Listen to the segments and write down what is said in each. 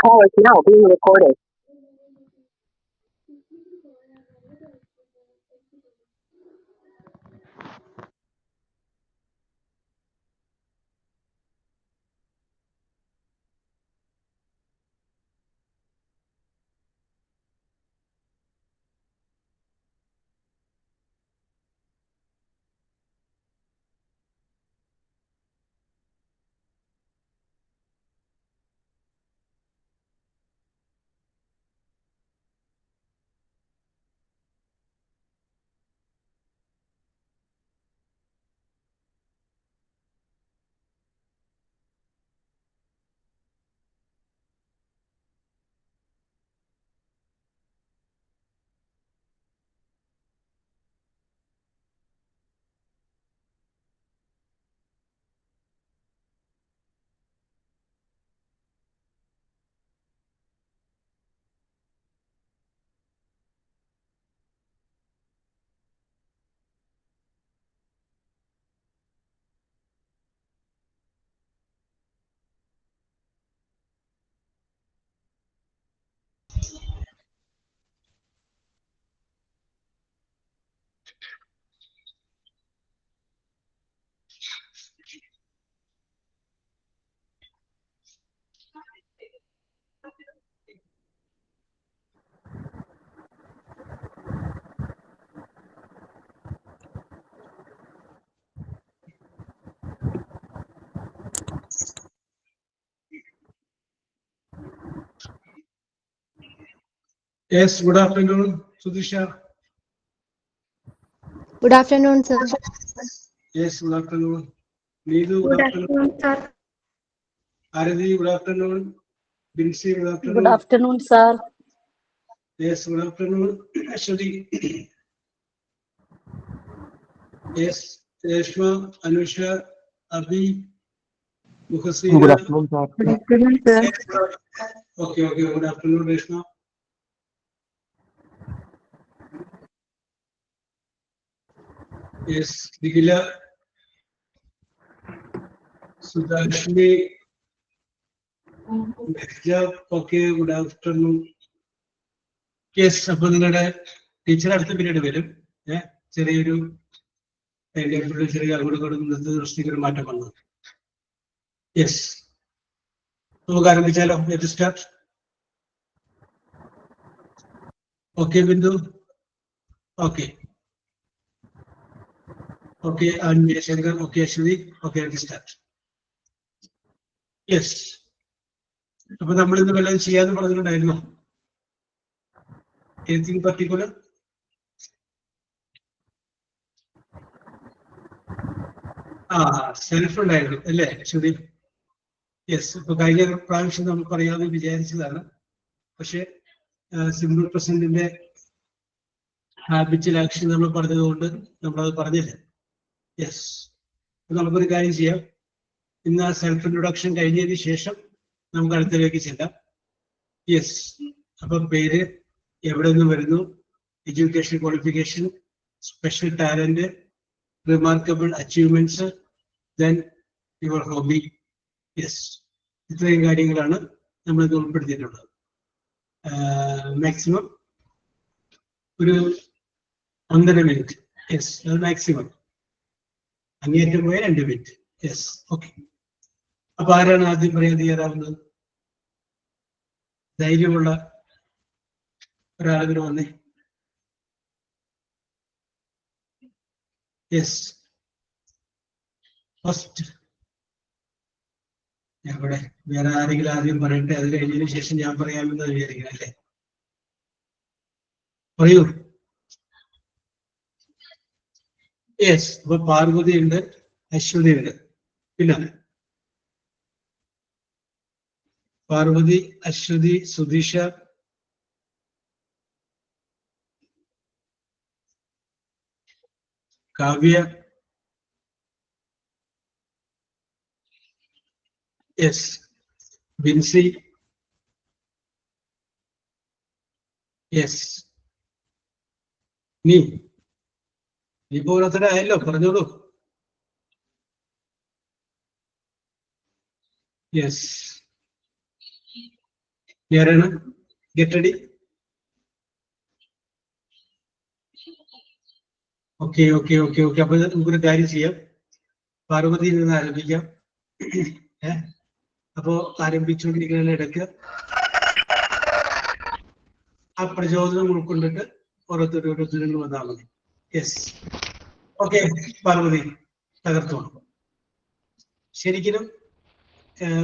Call is now being recorded. Yes, good afternoon, Sudhisha. Good afternoon, sir. Yes, good afternoon. Needu, good afternoon, sir. Aradi, good afternoon. Binsi, good afternoon. Good afternoon, sir. Yes, good afternoon. Ashwati. Yes, Reshma, Anusha, Abhi, Mukhasina. Good afternoon, sir. Good afternoon, sir. Okay, good afternoon, Reshma. Yes, Digila, Sudhashmi, Mehjab, okay, good afternoon. Yes, അപ്പോൾ നിങ്ങളുടെ teacher അടുത്ത period വരും. ചെറിയൊരു ചെറിയ അങ്ങോട്ട് ദൃഷ്ടിക്കൊരു മാറ്റം വന്നു. Yes, നമുക്ക് ആരംഭിച്ചാലോ? Let start. Okay Bindu, okay okay Shankar, okay Aswathy, okay let start. Yes, അപ്പൊ നമ്മൾ ഇന്ന് വല്ലതും ചെയ്യാന്ന് പറഞ്ഞിട്ടുണ്ടായിരുന്നോ? Anything particular? സെൽഫ് ഉണ്ടായിരുന്നു അല്ലേ അശ്വതി? യെസ്, ഇപ്പൊ കഴിഞ്ഞ പ്രാവശ്യം നമ്മൾ പറയാമെന്ന് വിചാരിച്ചതാണ്. പക്ഷെ സിമ്പിൾ പ്രസന്റിന്റെ ഹാബിച്വൽ ആക്ഷൻ നമ്മൾ പറഞ്ഞതുകൊണ്ട് നമ്മളത് പറഞ്ഞില്ല. യെസ്, നമുക്കൊരു കാര്യം ചെയ്യാം. ഇന്ന് ആ സെൽഫ് ഇൻട്രൊഡക്ഷൻ കഴിഞ്ഞതിന് ശേഷം നമുക്ക് അടുത്തതിലേക്ക് ചെല്ലാം. യെസ്, അപ്പൊ പേര്, എവിടെ നിന്ന് വരുന്നു, education qualification, special talent, remarkable achievements, then your hobby. Yes, ഇത്രയും കാര്യങ്ങളാണ് നമ്മൾ ഇത് ഉൾപ്പെടുത്തിയിട്ടുള്ളത്. മാക്സിമം ഒരു 1.5 മിനിറ്റ്. യെസ്, അത് മാക്സിമം. അങ്ങേറ്റം പോയ 2 മിനിറ്റ്. Yes, okay. അപ്പൊ ആരാണ് ആദ്യം പറയാൻ തയ്യാറാവുന്നത്? ധൈര്യമുള്ള ഒരാളിന് വന്നേ. Yes, first. എവിടെ വേറെ ആരെങ്കിലും ആദ്യം പറയട്ടെ, അത് കഴിഞ്ഞതിന് ശേഷം ഞാൻ പറയാമെന്ന് വിചാരിക്കണം അല്ലേ? പറയൂ. യെസ്, അപ്പൊ പാർവതി ഉണ്ട്, അശ്വതി ഉണ്ട്. പിന്നെ പാർവതി, അശ്വതി, സുധീഷ, കാവ്യ. യെസ്, ബിൻസി. യെസ്, നീ ഇപ്പൊ ഓരോരുത്തരെ ആയല്ലോ, പറഞ്ഞോളൂ. യെസ്, ക്ലിയറാണ്? Get ready. Okay okay okay okay. അപ്പൊ നമുക്കൊരു കാര്യം ചെയ്യാം, പാർവതിയിൽ നിന്ന് ആരംഭിക്കാം. അപ്പോ ആരംഭിച്ചുകൊണ്ടിരിക്കുന്ന ഇടയ്ക്ക് ആ പ്രചോദനം ഉൾക്കൊണ്ടിട്ട് ഓരോരുത്തരും വന്നാൽ മതി. Yes, okay. പാർവതി തകർത്തോളൂ. ശരിക്കും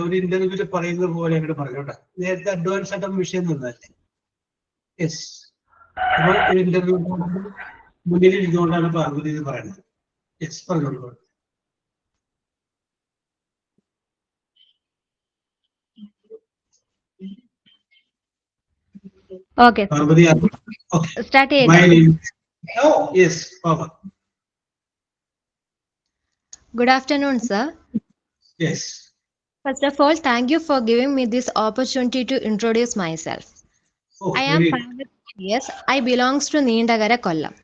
ഒരു ഇന്റർവ്യൂല് പറയുന്നത് പോലെ അങ്ങോട്ട് പറഞ്ഞോട്ടെ. നേരത്തെ അഡ്വാൻസ് ആയിട്ട് വിഷയം തന്നതല്ലേ? യെസ്. അപ്പൊ ഒരു ഇന്റർവ്യൂ മുന്നിൽ ഇരുന്നുകൊണ്ടാണ് പാർവതി എന്ന് പറയുന്നത്. യെസ്, പറഞ്ഞോളൂ. Okay. Parvati, okay. Start it. My name. Oh, yes, Papa. Good afternoon, sir. Yes. First of all, thank you for giving me this opportunity to introduce myself. Oh, I am Parvati. Yes, I belongs to Neendagara, Kollam.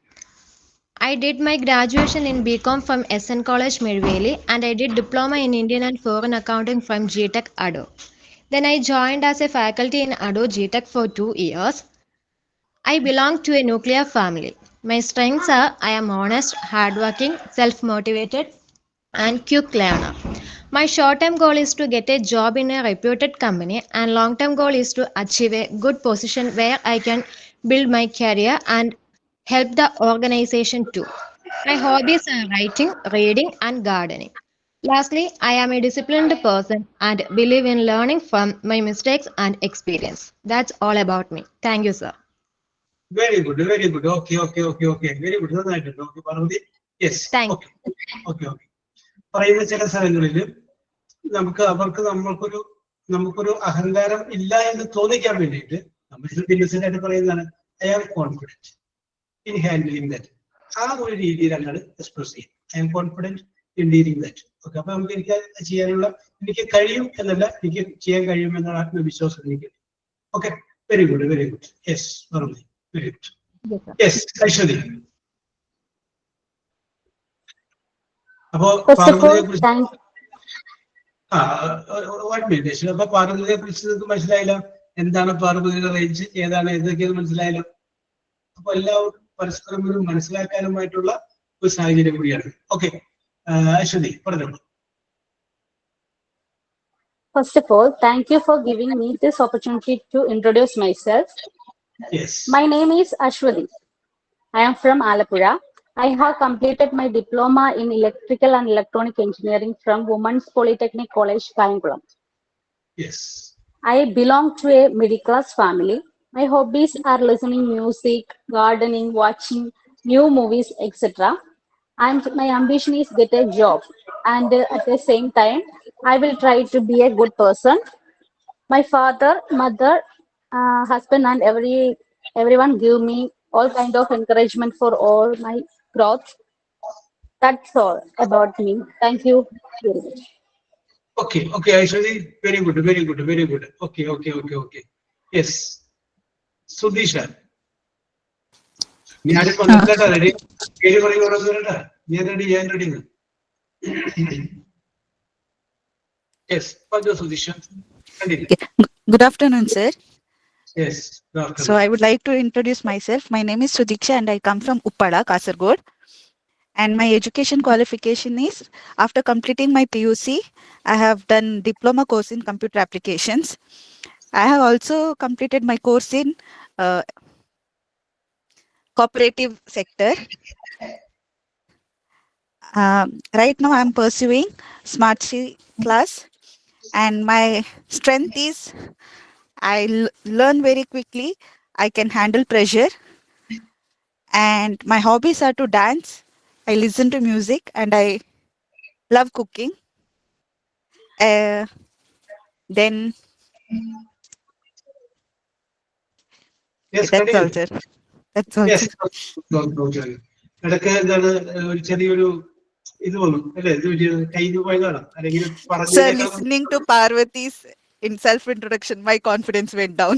I did my graduation in BCom from SN College, Mirveli, and I did diploma in Indian and Foreign Accounting from GTech, Ado. Then I joined as a faculty in Ado GTech for 2 years. I belong to a nuclear family. My strengths are I am honest, hardworking, self-motivated, and quick learner. My short-term goal is to get a job in a reputed company, and long-term goal is to achieve a good position where I can build my career and help the organization too. My hobbies are writing, reading, and gardening. Lastly, I am a disciplined person and believe in learning from my mistakes and experience. That's all about me. Thank you, sir. Very good, very good. Okay. Very good. Okay, Parvati. Yes. Thank okay. Okay. പറയുന്ന ചില സ്ഥലങ്ങളിൽ നമുക്കൊരു അഹങ്കാരം ഇല്ല എന്ന് തോന്നിക്കാൻ വേണ്ടിയിട്ട് നമ്മൾ innocent ആയിട്ട് പറയുന്നതാണ് I am confident in handling that. ആ ഒരു രീതിയിൽ അങ്ങോട്ട് എക്സ്പ്രസ് ചെയ്യും. I am confident in dealing that. Okay, അപ്പൊ നമുക്ക് എനിക്ക് കഴിയും എന്നല്ല, എനിക്ക് ചെയ്യാൻ കഴിയും എന്നുള്ള ആത്മവിശ്വാസം എനിക്ക്. Okay, very good. യെസ്, പറഞ്ഞു. Very good. യെസ്, ഐശ്വര്യ. അപ്പോ പാർവതിയെ കുറിച്ച് അപ്പൊ പാർവതിയെ കുറിച്ച് നിങ്ങൾക്ക് മനസ്സിലായല്ലോ. എന്താണ് പാർവതിയുടെ റേഞ്ച്, ഏതാണ്, ഏതൊക്കെയാണ് മനസ്സിലായല്ലോ. അപ്പൊ എല്ലാവർക്കും പരസ്പരം മനസ്സിലാക്കാനുമായിട്ടുള്ള ഒരു സാഹചര്യം കൂടിയാണ്. ഓക്കെ, അശ്വതി പറഞ്ഞോളൂ. First of all, thank you for giving me this opportunity to introduce myself. Yes. My name is Ashwati. I am from Alapura. I have completed my diploma in electrical and electronic engineering from Women's Polytechnic College, Kayankulam. Yes. I belong to a middle class family. My hobbies are listening music, gardening, watching new movies, etc. And my ambition is get a job. And at the same time, I will try to be a good person. My father, mother, husband, and everyone give me all kind of encouragement for all my growth. That's all about me. Thank you very much. Okay, Aishwarya, very good. Okay. Yes. Sudisha. ഞാൻ ready. Ready. Yes, Sudisha. Good afternoon, sir. Yes, good afternoon. So I would like to introduce myself. My name is Sudiksha and I come from Uppada, Kasargod. And my education qualification is, after completing my PUC, I have done diploma course in computer applications. I have also completed my course in cooperative sector. Right now I am pursuing Smart C class, and my strength is I learn very quickly. I can handle pressure, and my hobbies are to dance. I listen to music, and I love cooking. Then Yes, that's all, sir. That's all. Yes. ഇടയ്ക്ക് എന്താണ് ഒരു ചെറിയൊരു ഇത് വന്നു അല്ലേ? കയ്യിൽ പോയതാണ് അല്ലെങ്കിൽ Sir, listening to Parvati's in self-introduction, my confidence went down.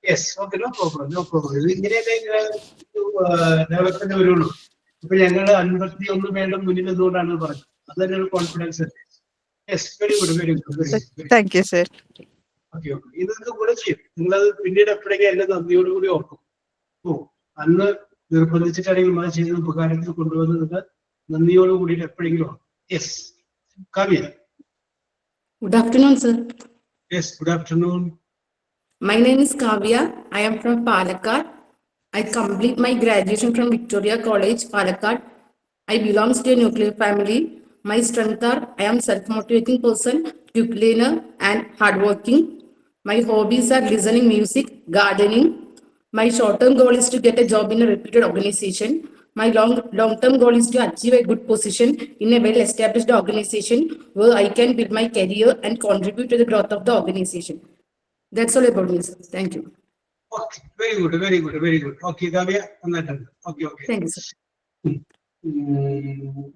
Yes, okay, no problem. ഇത് ഇങ്ങനെയല്ലേ ഡെവലപ്മെന്റ് വരുള്ളൂ. ഇപ്പൊ ഞങ്ങൾ 51 വേണ്ട മുന്നിൽ എന്തുകൊണ്ടാണ് പറഞ്ഞത്? അത് തന്നെ ഒരു confidence. Yes, very good. Thank you, sir. Okay okay. ഇതൊക്കെ ഗുണം ചെയ്യും. നിങ്ങളത് പിന്നീട് എപ്പോഴെങ്കിലും എന്നെ നന്ദിയോടുകൂടി ഓർക്കും. ഓ, അന്ന് നിർബന്ധിച്ചിട്ടാണെങ്കിൽ അത് ചെയ്ത ഉപകാരത്തിൽ കൊണ്ടുവന്ന് നിങ്ങൾ നന്ദിയോട് കൂടിയിട്ട് എപ്പോഴെങ്കിലും ഓർക്കും. Yes, Kavya. Good afternoon, sir. Yes, good afternoon. My name is Kavya. I am from Palakkad. I complete my graduation from Victoria College, Palakkad. I belongs to a nuclear family. My strengths are I am self-motivating person, quick learner, and hardworking. My hobbies are listening music, gardening. My short-term goal is to get a job in a reputed organization. My long-term goal is to achieve a good position in a well-established organization where I can build my career and contribute to the growth of the organization. That's all about me, sir. Thank you. Okay, very good, very good, very good. Okay Kavya, നന്നായിട്ടുണ്ട്. Okay okay. Thank you, sir.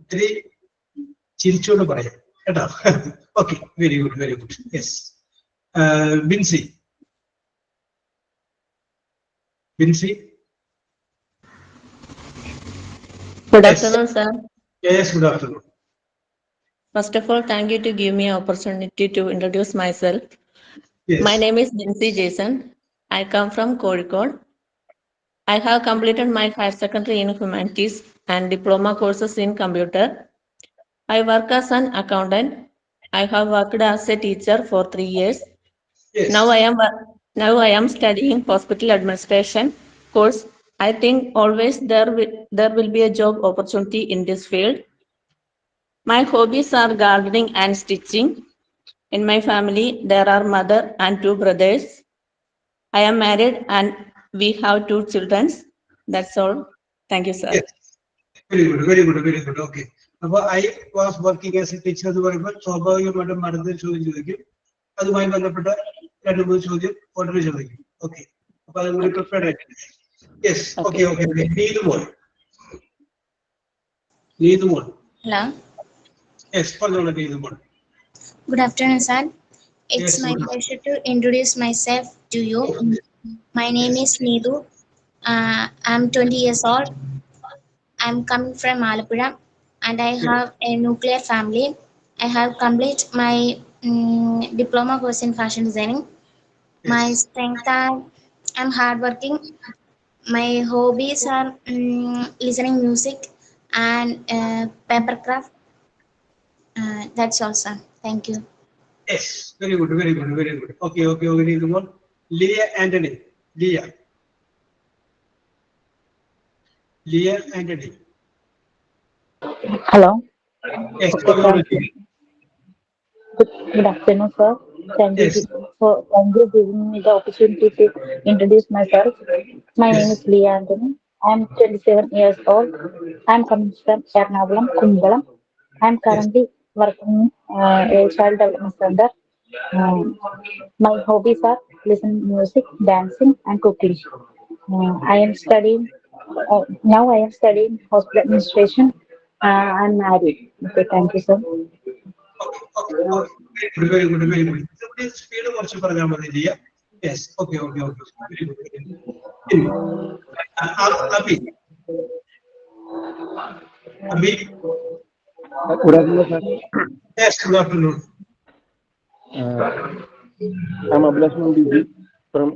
ഇത്തിരി ചിരിച്ചുകൊണ്ട് പറയാം കേട്ടോ. Okay, very good, very good. Yes, Binsy. Binsy. Good afternoon, sir. Yes, good afternoon. First of all, thank you to give me an opportunity to introduce myself. Yes. My name is Binsi Jason. I come from Kozhikode. I have completed my higher secondary in humanities and diploma courses in computer. I work as an accountant. I have worked as a teacher for 3 years. Yes. Now I am studying hospital administration course. I think always there will be a job opportunity in this field. My hobbies are gardening and stitching. In my family, there are mother and 2 brothers. I am married and we have 2 children. That's all. Thank you, sir. Yes. Very good, very good, very good. Okay. അപ്പോൾ I was working as A teacher എന്ന് പറയുമ്പോൾ സ്വാഭാവികമായിട്ടും അടുത്ത ചോദ്യം ചോദിക്കും. അതുമായി ബന്ധപ്പെട്ട 2-3 ചോദ്യം ഉടനെ ചോദിക്കും. ഓക്കെ, അപ്പൊ അതും കൂടി പ്രിപ്പയർഡ് ആയിട്ട്. Yes, okay okay okay. Neethumol. Neethumol. Hello. Yes, പറഞ്ഞോളൂ Neethumol. Good afternoon, sir. It's Yes, my good. pleasure to introduce myself to you. My name is Needu. I'm 20 years old. I'm coming from Alappuzha and I have a nuclear family. I have completed my diploma course in fashion designing. Yes. My strengths are I'm hardworking. My hobbies are listening music and paper craft. That's all, sir. Thank you. Yes, very good, very good, very good. Okay, okay, okay. Neetumoൾ. Leah Anthony. Leah. Leah Anthony. Hello. Yes, Good afternoon, sir. Thank Yes. you giving me the opportunity to introduce myself. My name is Leah Anthony. I am 27 years old. I am coming from Ernakulam, Kumbalam. I am currently working a child development center. My hobbies are listening music, dancing, and cooking. I am studying. Now I am studying hospital administration. I am married. Okay, thank you, sir. Okay, very good, very good. Speed കുറച്ച് പറഞ്ഞാൽ മതി Liya. Yes, okay, okay, okay. Very good, very good. Abhi. Abhi. Good afternoon, sir. Yes, good afternoon. I'm Abhilashman DG from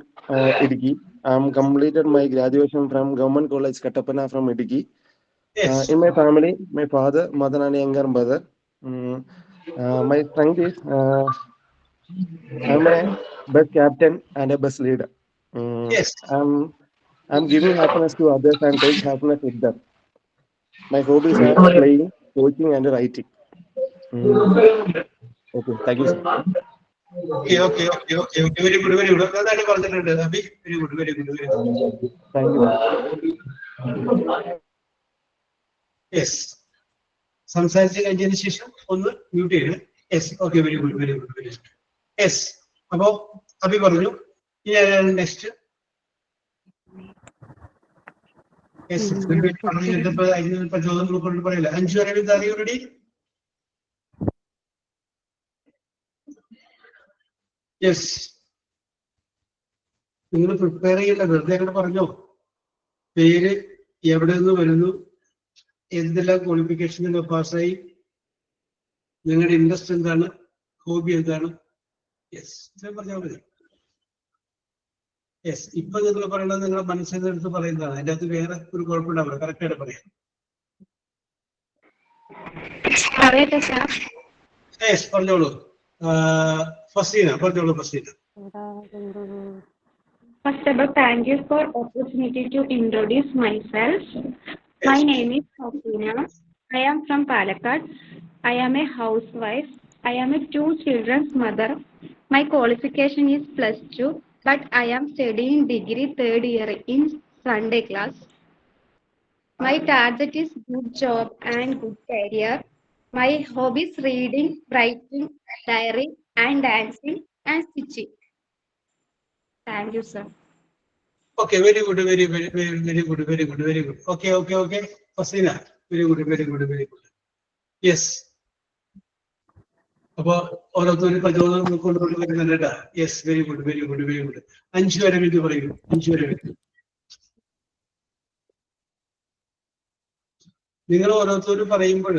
Idiki. I'm completed my graduation from Government College Kattapana from Idiki. Yes. In my family, my father, mother, and younger brother. My strength is I'm a bus captain and a bus leader. Yes. I'm giving happiness to others and take happiness with them. My hobbies are playing, coaching, and writing. Okay, thank you, sir. Okay, okay, okay, okay, okay. Very good, very good. നന്നായിട്ട് പറഞ്ഞിട്ടുണ്ട് Abi. Very good, very good, very good. Thank you. Yes. സംസാരിച്ച് കഴിഞ്ഞതിന് ശേഷം ഒന്ന് mute ചെയ്യണം. Yes, okay, very good, very good, very good. Yes, അപ്പോ അബി പറഞ്ഞു. ഇനി ആരാണ് നെക്സ്റ്റ്? യെസ്, അതിനിപ്പോ ചോദ്യം ഗ്രൂപ്പ് പറയില്ല. അഞ്ചു അരവിന്ദ്, അറിയൂ റെഡി? യെസ്, നിങ്ങൾ പ്രിപ്പയർ ചെയ്യണ്ട, വെറുതെ അങ്ങനെ പറഞ്ഞോ. പേര്, എവിടെ നിന്ന് വരുന്നു, എന്തെല്ലാം ക്വാളിഫിക്കേഷൻ പാസ്സായി, നിങ്ങളുടെ ഇൻട്രസ്റ്റ് എന്താണ്, ഹോബി എന്താണ്. യെസ്, ഇത്രയും പറഞ്ഞാൽ മതി. യെസ്, ഇപ്പൊ നിങ്ങൾ പറയുന്നത് നിങ്ങളുടെ മനസ്സിൽ എടുത്ത് പറയുന്നതാണ്. അതിന്റെ അകത്ത് വേറെ ഒരു കുഴപ്പമുണ്ടാവില്ല. കറക്റ്റ് ആയിട്ട് പറയാം. യെസ്, പറഞ്ഞോളൂ. ഫസീന പറഞ്ഞോളൂ. Faseena. First of all, thank you for opportunity to introduce myself. My name is Hasina. I am from Palakkad. I am a housewife. I am a 2 children's mother. My qualification is +2, but I am studying degree 3rd year in Sunday class. My target is good job and good career. My hobbies reading, writing, diary, and dancing and stitching. Thank you, sir. Okay, very good, very good. Okay. Fasina, very good. Yes. അപ്പൊ ഓരോരുത്തരും പ്രചോദനം കൊണ്ടുവരുന്നുണ്ട്. Yes, very good. 5 വരെ വേണ്ടി പറയൂ. 5 വരെ വേണ്ടി നിങ്ങൾ ഓരോരുത്തരും പറയുമ്പോൾ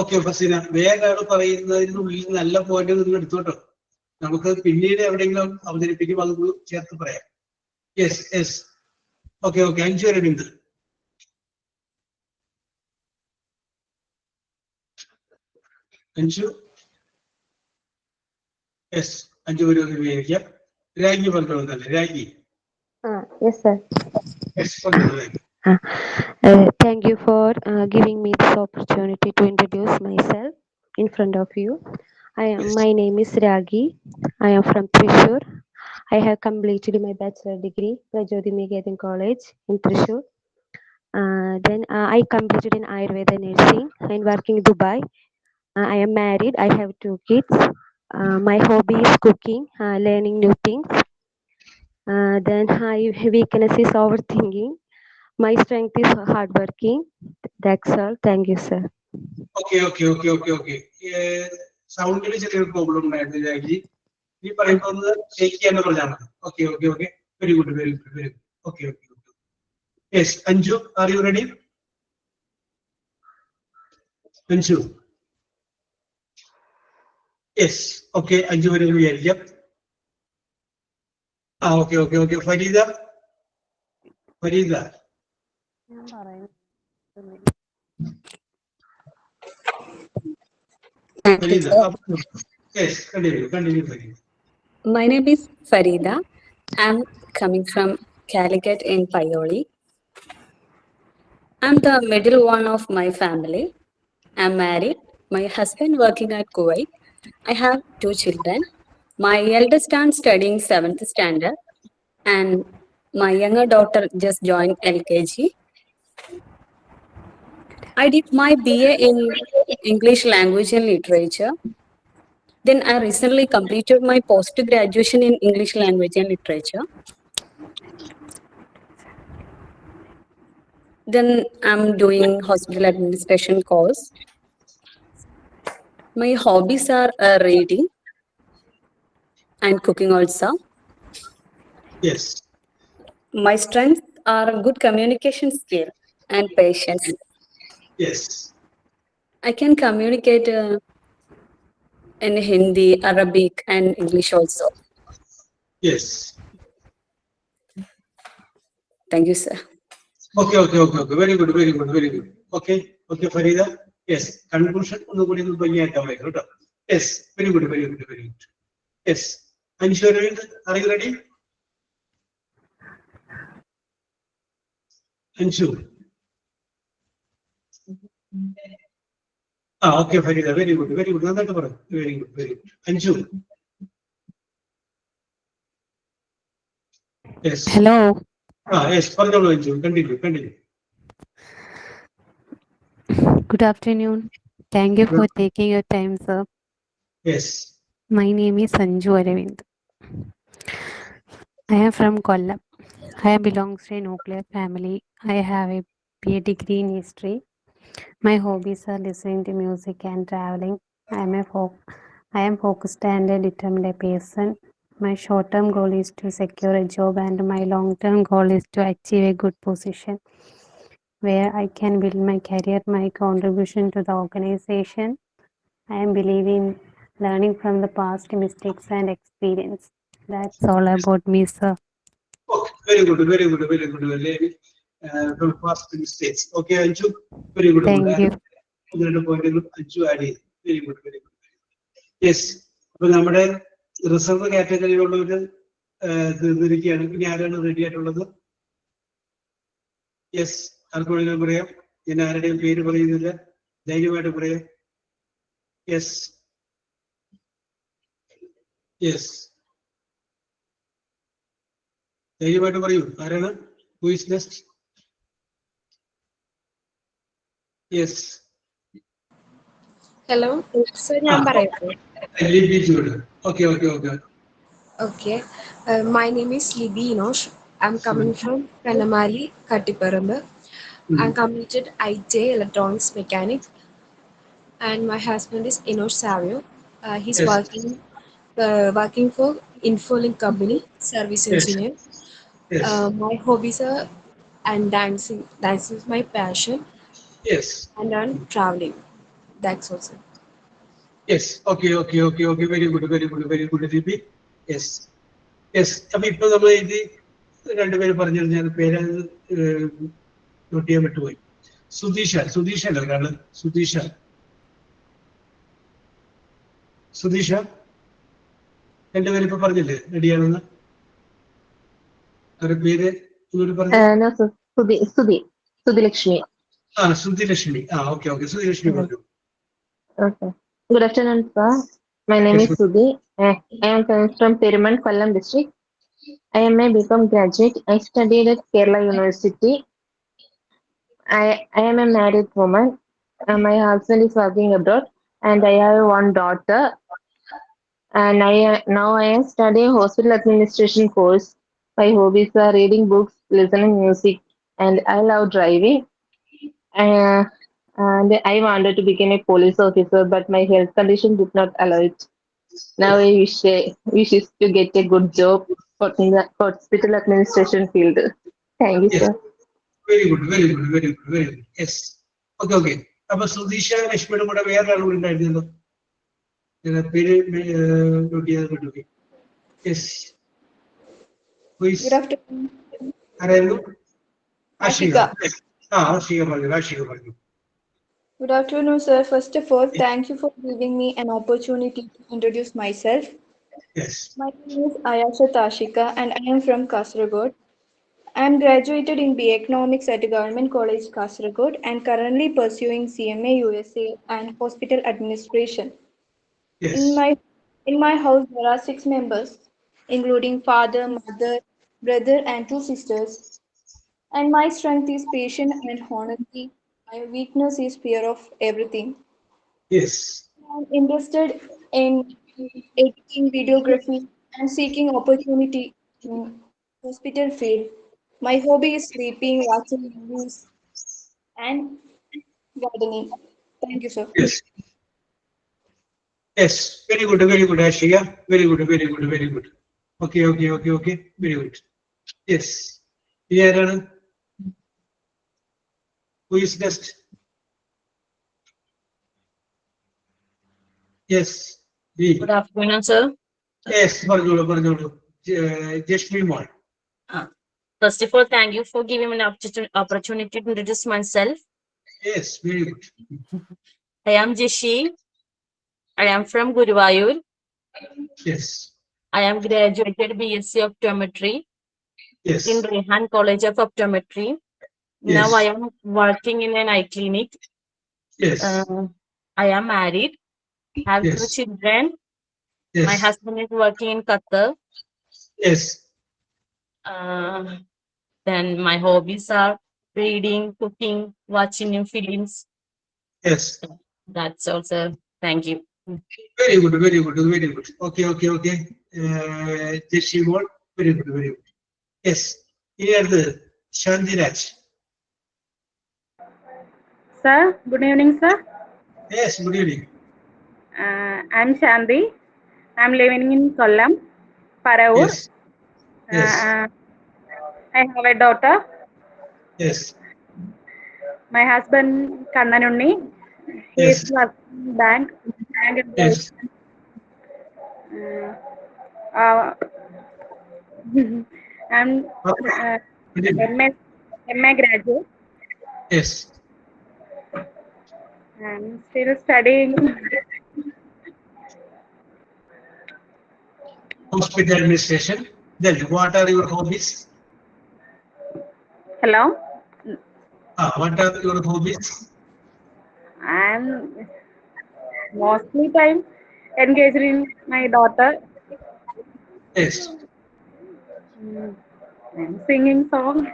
ഓക്കെ ഫസീന, വേഗം പറയുന്നതിനുള്ളിൽ നല്ല പോയിന്റ് നിങ്ങൾ എടുത്തോട്ടോ. നമുക്ക് പിന്നീട് എവിടെയെങ്കിലും അവതരിപ്പിക്കുമ്പോൾ അത് ചേർത്ത് പറയാം. യെസ്. ഓക്കെ. 5 വരെ ബിന്ദു. യെസ്, 5 വരെ ഉപയോഗിക്കാം. രാഗി പറഞ്ഞോളൂ. രാഗി. Yes, sir. യെസ്, പറഞ്ഞോളൂ ragi. Thank you for giving me this opportunity to introduce myself in front of you. My name is Ragi. I am from Thrissur. I have completed my bachelor degree Prajodi Megadin College in Thrissur. Then I completed in Ayurveda nursing and working in Dubai. I am married. I have 2 kids. My hobby is cooking, learning new things. Then my weakness is overthinking. My strength is hardworking. That's all. Thank you, sir. Okay. സൗണ്ടിന് ചെറിയൊരു problem ഉണ്ടായിരുന്നു രാജി. ഈ പറയുന്നത് shake ചെയ്യാന്ന് പറഞ്ഞാൽ മതി. Okay. Very good. Okay. Yes, Anju, are you ready? Anju. Yes, okay. 5 വരെ വിചാരിക്കാം. Okay. Fareeda. Yes, continue. My name is Farida. I'm coming from Calicut in Payoli. I'm the middle one of my family. I'm married. My husband working at Kuwait. I have 2 children. My eldest son studying 7th standard, and my younger daughter just joined LKG. I did my BA in English Language and Literature. Then I recently completed my post-graduation in English Language and Literature. Then I'm doing hospital administration course. My hobbies are reading and cooking also. Yes. My strengths are good communication skill and patience. Yes. I can communicate in Hindi, Arabic, and English also. Yes. Thank you, sir. Okay. Very good. Okay, Farida. Yes. Conclusion. Yes. Very good. Yes. Anshu, are you ready? Anshu. Okay, Farida. Very good. Very good. Anshu. Yes. Hello. Yes. Continue. Good afternoon. Thank you for taking your time, sir. Yes. My name is Sanju Aravind. I am from Kollam. I belong to a nuclear family. I have a BA degree in history. My hobbies are listening to music and traveling. I am focused and a determined person. My short-term goal is to secure a job, and my long-term goal is to achieve a good position where I can build my career, my contribution to the organization. I am believing learning from the past mistakes and experience. That's all about me, sir. Okay, very good, very good, very good. Very, from past mistakes. Okay, Anju, very good. Thank you. Anju add ചെയ്തു. Very good, very good. Yes. അപ്പോൾ നമ്മുടെ reserve കാറ്റഗറിയിലുള്ളവര് തീർന്നിരിക്കുകയാണ്. ഇനി ആരാണ് ready ആയിട്ടുള്ളത്? Yes, ആർക്കും വേണമെങ്കിലും പറയാം. ഞാൻ ആരുടെയും പേര് പറയുന്നില്ല, ധൈര്യമായിട്ട് പറയാം. യെസ്, യെസ്, ധൈര്യമായിട്ട് പറയൂ. ആരാണ്? Who is next? Yes. Hello, sir. ഞാൻ പറയട്ടെ. Okay, okay, okay. Okay. My name is Libby Inosh. I'm coming from Pranamali, Kattiparambu. I'm completed ITA Electronics Mechanics, and my husband is Inosh Savio. He's Yes. working for Infolink company, service Yes. engineer. Yes. My hobbies are and dancing. Dancing is my passion, Yes. and I'm traveling. That's also. Yes. Okay, okay, okay, okay. Very good, very good, very good, Libby. Yes. Yes. അപ്പൊ ഇപ്പൊ നമ്മൾ ഇത് രണ്ടുപേര് പറഞ്ഞു, ഞാൻ പേര് not ചെയ്യാൻ വിട്ടുപോയി. സുധീഷ അല്ല ഒരാള്. സുധീഷ രണ്ടുപേരും ഇപ്പൊ പറഞ്ഞില്ലേ റെഡിയാണെന്ന്? അവരുടെ പേര് പറഞ്ഞു. No, sir. Sudhilakshmi. Sudhilakshmi. Okay, okay. Sudhilakshmi പറഞ്ഞു. Okay. Good afternoon, sir. My name is Sudhi. I am coming from Perumal, Kollam district. I am a BCom graduate. I studied at Kerala University. I am a married woman. My husband is working abroad, and I have one daughter. And now I am studying hospital administration course. My hobbies are reading books, listening music, and I love driving. And I wanted to become a police officer, but my health condition did not allow it. Now I wish is to get a good job in the hospital administration field. Thank you, Yes. sir. Very good, very good, very good, very good. Yes. Okay, okay. അപ്പൊ സുധീഷ ലക്ഷ്മിയുടെ കൂടെ വേറെ ആൾ കൂടി ഉണ്ടായിരുന്നല്ലോ. പേര് not ചെയ്യാൻ പറ്റുമോ? Yes. Good afternoon. ആരായിരുന്നു? ആഷിക. ആഷിക പറഞ്ഞു. Good afternoon, sir. First of all, thank you for giving me an opportunity to introduce myself. Yes. My name is Ayasha Tashika and I am from Kasaragod. I am graduated in BA Economics at Government College, Kasaragod and currently pursuing CMA USA and Hospital Administration. Yes. In my house, there are 6 members, including father, mother, brother, and 2 sisters. And my strength is patience and honesty. My weakness is fear of everything. Yes. I'm interested in editing, videography, and seeking opportunity in hospital field. My hobby is sleeping, watching movies, and gardening. Thank you, sir. Yes. Yes. Very good, Ashika. Very good, very good, very good. Okay, okay, okay, okay. Very good. Yes. Here, who is next? Yes. Good afternoon, sir. Yes, Parjolo. Jeshmi Moy. First of all, thank you for giving me an opportunity to introduce myself. Yes, very good. I am Jeshi. I am from Guruvayur. Yes. I am graduated BSc Optometry Yes. in Rehan College of Optometry. Yes. Now I am working in an eye clinic. Yes. I am married. Have Yes. 2 children. Yes. My husband is working in Qatar. Yes. Then my hobbies are reading, cooking, watching new films. Yes. That's all, sir. Thank you. Very good, very good, very good. Okay, okay, okay. Jeshi Moy. Very good, very good. Yes. Here the Shanti Raj. Sir, good evening, sir. Yes, good evening. I'm Shanti. I'm living in Kollam, Paravur. Yes. Yes. I have a daughter. Yes. My husband, Kannanunni, he Yes. is working in bank. Yes. I'm MA graduate. Yes. I'm still studying. Hospital administration. Then what are your hobbies? Hello. What are your hobbies? I'm mostly time engaged in my daughter. Yes. I'm singing songs.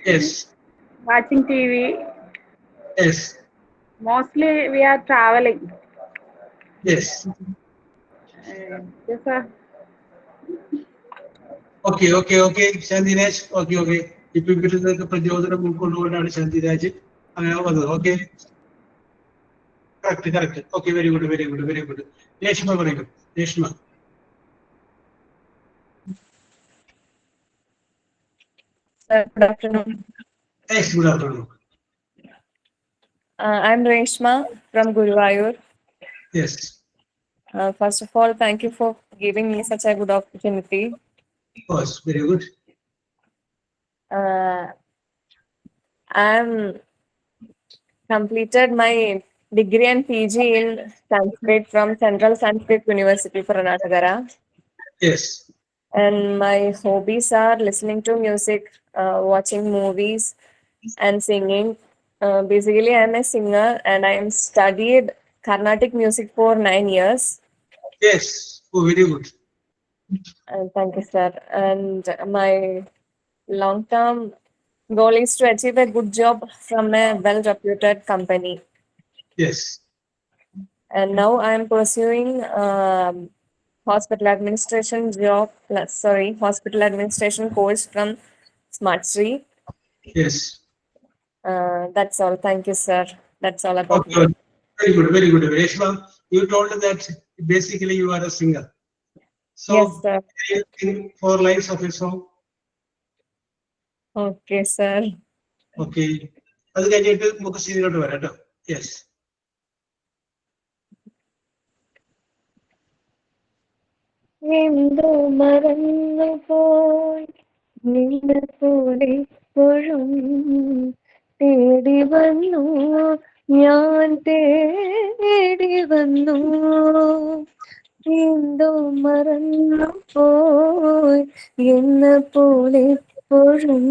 Yes. Watching TV. Yes. Mostly we are traveling. Yes. Yes, sir. Okay. Shandiraj. Okay. ഇപ്പൊ ഇവരുടെ പ്രചോദനം ഉൾക്കൊണ്ടുകൊണ്ടാണ് ശാന്തിരാജ് അങ്ങനെ വന്നത്. Okay, correct. Okay, very good. Reshma പറയുന്നു. Reshma. Good afternoon. Yes, good afternoon. I'm Reshma from Guruvayur. Yes. First of all, thank you for giving me such a good opportunity. Of course, very good. I'm completed my degree and PG in Sanskrit from Central Sanskrit University, Karnataka. Yes. And my hobbies are listening to music, watching movies, and singing. Basically, I'm a singer and I am studied Carnatic music for 9 years. Yes, very good. Thank you, sir. And my long-term goal is to achieve a good job from a well-reputed company. Yes. And now I am pursuing hospital administration course from SmartSri. Yes. That's all. Thank you, sir. That's all about me. Very good. Reshma, you told that basically you are a singer. So, yes, sir. Can you sing 4 lines of a song? Okay, sir. Okay. അത് കഴിഞ്ഞിട്ട് നമുക്ക് സീനിലോട്ട് വരാം കേട്ടോ. Yes. എന്തോ മറന്നു പോയി നിന്നെ പോലെ എപ്പോഴും തേടി വന്നു ഞാൻ തേടി വന്നു എന്തോ മറന്നു പോയി എന്നെ പോലെ എപ്പോഴും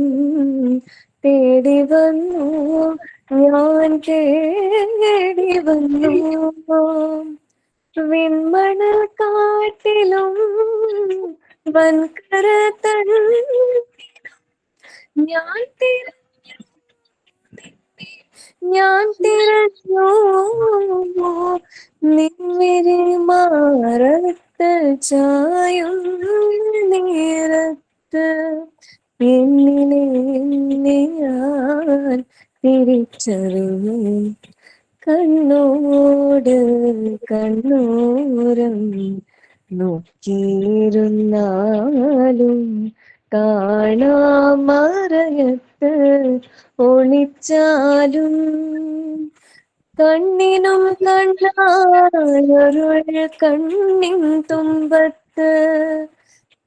തേടി വന്നു ഞാൻ തേടി വന്നു വിൺമണൽ കാട്ടിലും വൻകര ഞാൻ തിരഞ്ഞു നിൻവിരി മാറത്ത് ചായും നേരത്ത് എന്നിലെ ഞാൻ തിരിച്ചറിഞ്ഞു കണ്ണോട് കണ്ണോരം നോക്കിയിരുന്നാലും കാണാമറയത്ത് ഒളിച്ചാലും കണ്ണിനും കണ്ടായൊരുൾ കണ്ണിൻ തുമ്പത്ത്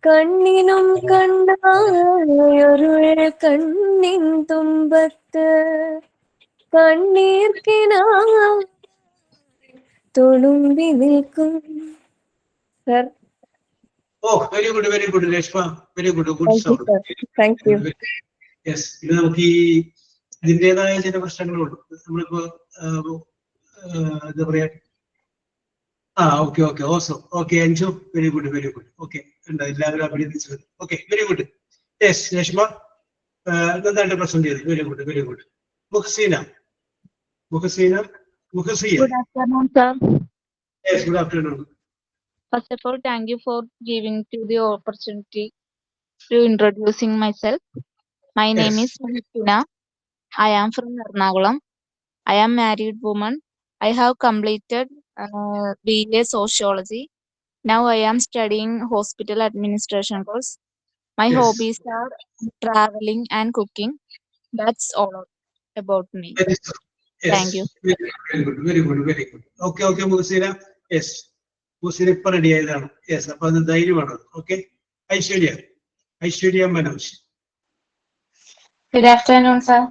കണ്ണിനും കണ്ടായൊരുൾ കണ്ണിൻ തുമ്പത്ത് കണ്ണീർക്കിനാ തുളുമ്പി നിൽക്കും. Sir, very good Reshma. Very good sound. Thank you. Yes. ഇത് നമുക്ക് ഈ ഇതിൻ്റെതായ ചില പ്രശ്നങ്ങളുണ്ട്. നമ്മളിപ്പോ എന്താ പറയാ, ഓക്കെ ഓസോ. Okay Anju, very good. Okay, ഉണ്ട്, എല്ലാവരും അഭിനന്ദിച്ചു. Okay, very good. Yes Reshma, നന്നായിട്ട് പ്രസന്റ് ചെയ്തു. Very good. Muhasina. Good afternoon, sir. Yes, good afternoon. First of all, thank you for giving to the opportunity to introducing myself. My name is Muhsina. I am from Ernakulam. I am married woman. I have completed BA Sociology. Now I am studying hospital administration course. My hobbies are traveling and cooking. That's all about me. Yes. Thank you. Very good. Okay, Muhasina. Yes, Muhasina ഇപ്പൊ ready ആയതാണ്. Yes, അപ്പൊ അത് ധൈര്യമാണ്. Okay, Aishwarya. Aishwarya Manoj. Good afternoon, sir.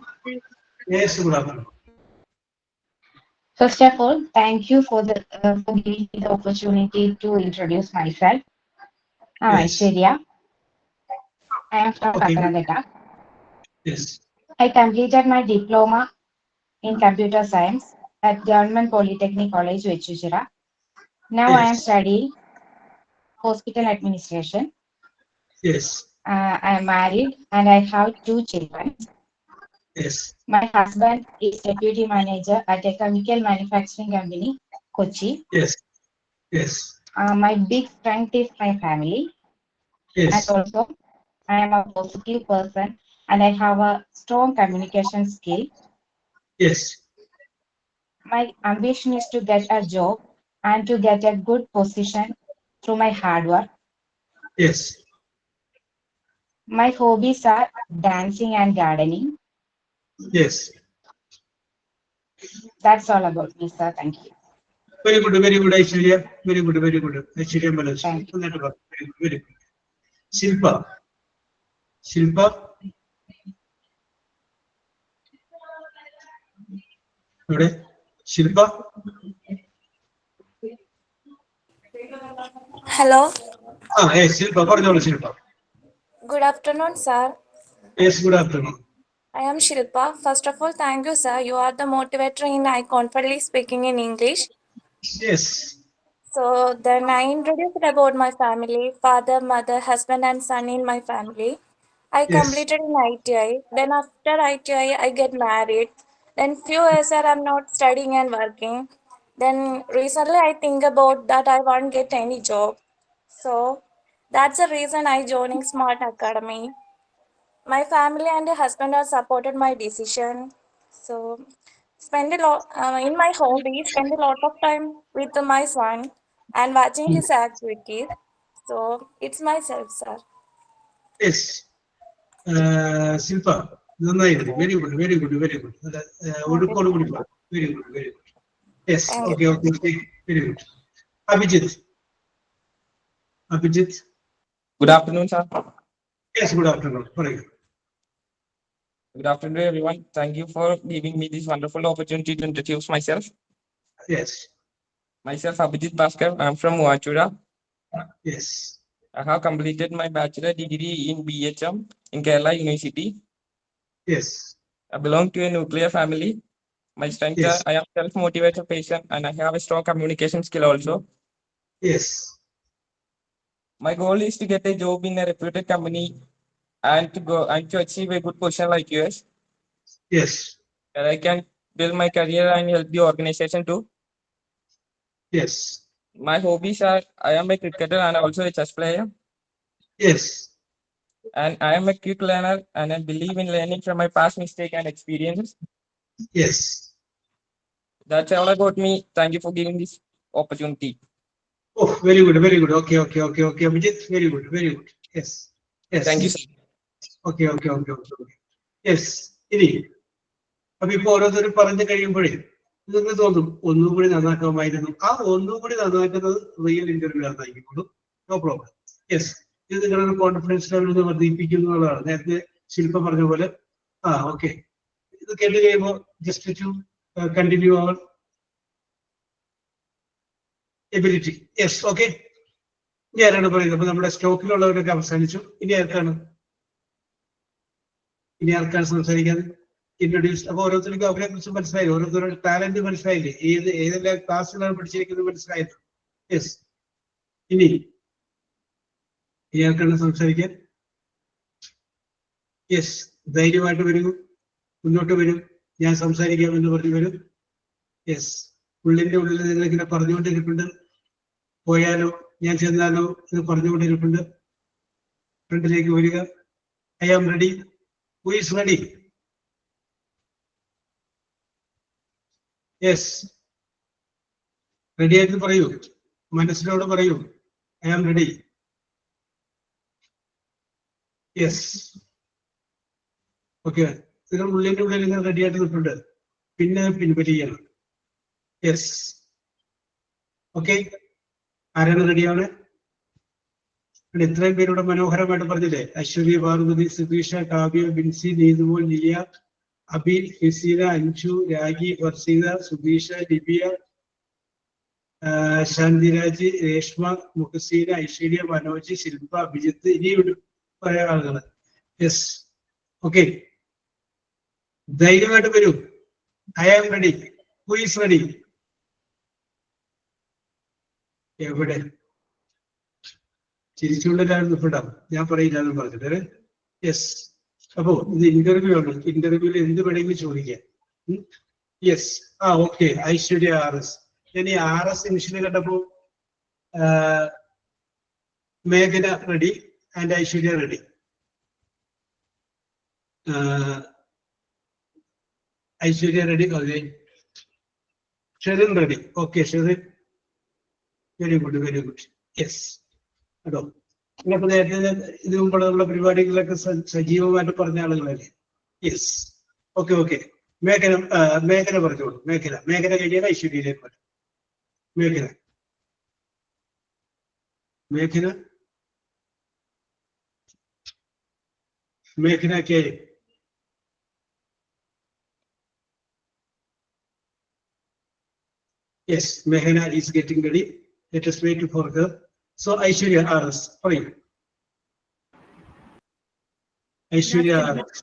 Yes, good afternoon. First of all, thank you for giving me the opportunity to introduce myself. I'm Yes. Aishwarya. I am from Okay. Pathanamthitta. Yes. I completed my diploma in computer science at Government Polytechnic College, Vechuchira. Now I am Yes. studying hospital administration. Yes. I am married and I have 2 children. Yes. My husband is deputy manager at a chemical manufacturing company, Kochi. Yes. Yes. My big strength is my family. Yes. And also, I am a positive person and I have a strong communication skill. Yes. My ambition is to get a job and to get a good position through my hard work. Yes. My hobbies are dancing and gardening. Yes. That's all about me, sir. Thank you. Very good, Aishwarya. Very good, Aishwarya Manoj. Very good, very good. Shilpa. Shilpa. ഇവിടെ ശില്പ. Hello. ശില്പ പറഞ്ഞോളൂ ശില്പ. Good afternoon, sir. Yes, good afternoon. I am Shilpa. First of all, thank you, sir. You are the motivator in I confidently speaking in English. Yes. So then I introduced about my family, father, mother, husband, and son in my family. I Yes. completed in ITI. Then after ITI, I get married. Then few years I'm not studying and working. Then recently I think about that I won't get any job. So that's the reason I joining Smart Academy. My family and husband have supported my decision. So spend a lot in my hobby, spend a lot of time with my son and watching his activities. So it's myself, sir. Yes. Shilpa നന്നായിരുന്നു. Very good, very good, very good. ഒഴുക്കോട് കൂടി പോകാം. Very good, very good. Yes, okay, okay, very good. Abhijith. Abhijith. Good afternoon, sir. Yes, good afternoon. പറയൂ. Good afternoon, everyone. Thank you for giving me this wonderful opportunity to introduce myself. Yes. Myself, Abhijit Bhaskar. I'm from Muachura. Yes. I have completed my bachelor degree in BHM in Kerala University. Yes. I belong to a nuclear family. My strengths Yes. are I am self-motivated patient and I have a strong communication skill also. Yes. My goal is to get a job in a reputed company and to achieve a good position like yours. Yes. Where I can build my career and help the organization too. Yes. My hobbies are I am a cricketer and also a chess player. Yes. And I am a quick learner and I believe in learning from my past mistakes and experiences. Yes. That's all about me. Thank you for giving this opportunity. Oh, very good, very good. Okay, okay, okay, okay. Abhijit, very good, very good. Yes. Yes. Thank you, sir. Okay, okay, okay, okay, okay. Yes. ഇനി അപ്പൊ ഇപ്പൊ ഓരോരുത്തരും പറഞ്ഞു കഴിയുമ്പോഴേ നിങ്ങൾക്ക് തോന്നും ഒന്നും കൂടി നന്നാക്കാമായിരുന്നു. ആ ഒന്നും കൂടി നന്നാക്കുന്നത് റിയൽ ഇന്റർവ്യൂ നന്നാക്കിക്കോളും. No problem. യെസ്, ഇത് നിങ്ങളുടെ കോൺഫിഡൻസ് ലെവൽ വർദ്ധിപ്പിക്കുന്നതാണ്. നേരത്തെ ശില്പ പറഞ്ഞ പോലെ. ഓക്കെ, ഇത് കേട്ട് കഴിയുമ്പോൾ just to continue our ability. Yes, okay. ഇനി ആരാണ് പറയുന്നത്? അപ്പൊ നമ്മുടെ സ്റ്റോക്കിലുള്ളവരൊക്കെ അവസാനിച്ചു. ഇനി ആർക്കാണ് സംസാരിക്കാൻ ഇൻട്രൊഡ്യൂസ്? അപ്പൊ ഓരോരുത്തർക്കും അവരെ കുറിച്ച് മനസ്സിലായില്ലേ? ഓരോരുത്തരുടെ ടാലന്റ് മനസ്സിലായില്ലേ? ഏതെല്ലാം ക്ലാസ്സിലാണ് പഠിച്ചിരിക്കുന്നത് മനസ്സിലായത്? യെസ്. ഇനി ആർക്കാണ് സംസാരിക്കാൻ? യെസ്, ധൈര്യമായിട്ട് വരൂ, മുന്നോട്ട് വരും. ഞാൻ സംസാരിക്കാമെന്ന് പറഞ്ഞു വരും. യെസ്, ഉള്ളിന്റെ ഉള്ളിൽ നിങ്ങൾ ഇങ്ങനെ പറഞ്ഞുകൊണ്ടിരിപ്പുണ്ട്. പോയാലോ, ഞാൻ ചെന്നാലോ എന്ന് പറഞ്ഞുകൊണ്ടിരിപ്പുണ്ട്. ഫ്രണ്ടിലേക്ക് വരിക. I am ready. Who is ready? Yes, ready ആയിട്ട് പറയൂ, മനസ്സിനോട് പറയൂ. I am ready. Yes, okay. നിങ്ങൾ ഉള്ളിന്റെ ഉള്ളിൽ നിങ്ങൾ റെഡി ആയിട്ട് നിൽപ്പുണ്ട്. പിന്നെ പിൻവലിയാണ്. Yes, okay. ആരാണ് റെഡിയാണ്? ഇവിടെ ഇത്രയും പേരുടെ മനോഹരമായിട്ട് പറഞ്ഞില്ലേ? അശ്വതി, പാർവതി, സുധീഷ, കാവ്യ, ബിൻസി, നീതുമോൾ, ലിയ, അബി, ഫിസീന, അഞ്ജു, രാഗി, വർഷീത, സുധീഷ, ലിബിയ, ശാന്തിരാജ്, രേഷ്മ, മുഹസീന, ഐശ്വര്യ, മനോജ്, ശില്പ, അഭിജിത്ത്, ഇനിയും കുറെ ആളുകൾ. യെസ്, ഓക്കെ, ധൈര്യമായിട്ട് വരൂ. I am ready. Who is ready? എവിടെ? ചിരിച്ചുകൊണ്ടില്ലായിരുന്നു ഇപ്പിടാം, ഞാൻ പറയില്ലാന്ന് പറഞ്ഞിട്ട്. യെസ്, അപ്പോ ഇത് ഇന്റർവ്യൂ ആണ്. ഇന്റർവ്യൂവിൽ എന്ത് വേണമെങ്കിലും ചോദിക്കാം. Yes, okay. ഐശ്വര്യ RS. ഞാൻ ഈ RS ഇനിഷ്യലി കണ്ടപ്പോ മേഘന ready and Aishwarya ready. Aishwarya ready. Okay, Sherin ready. Okay, Sherin, very good, very good. Yes, കേട്ടോ. ഇങ്ങനത്തെ നേരത്തെ ഇതിനു മുമ്പുള്ള പരിപാടികളിലൊക്കെ സജീവമായിട്ട് പറഞ്ഞ ആളുകളല്ലേ? Yes, okay, okay. മേഖല പറഞ്ഞോളൂ. മേഖല കഴിഞ്ഞാൽ ഐശ്വര്യയിലേക്ക് വരും. മേഖല K. Yes, Mehana is getting ready. Let us wait for her. So Aishwarya RS, fine. Aishwarya RS.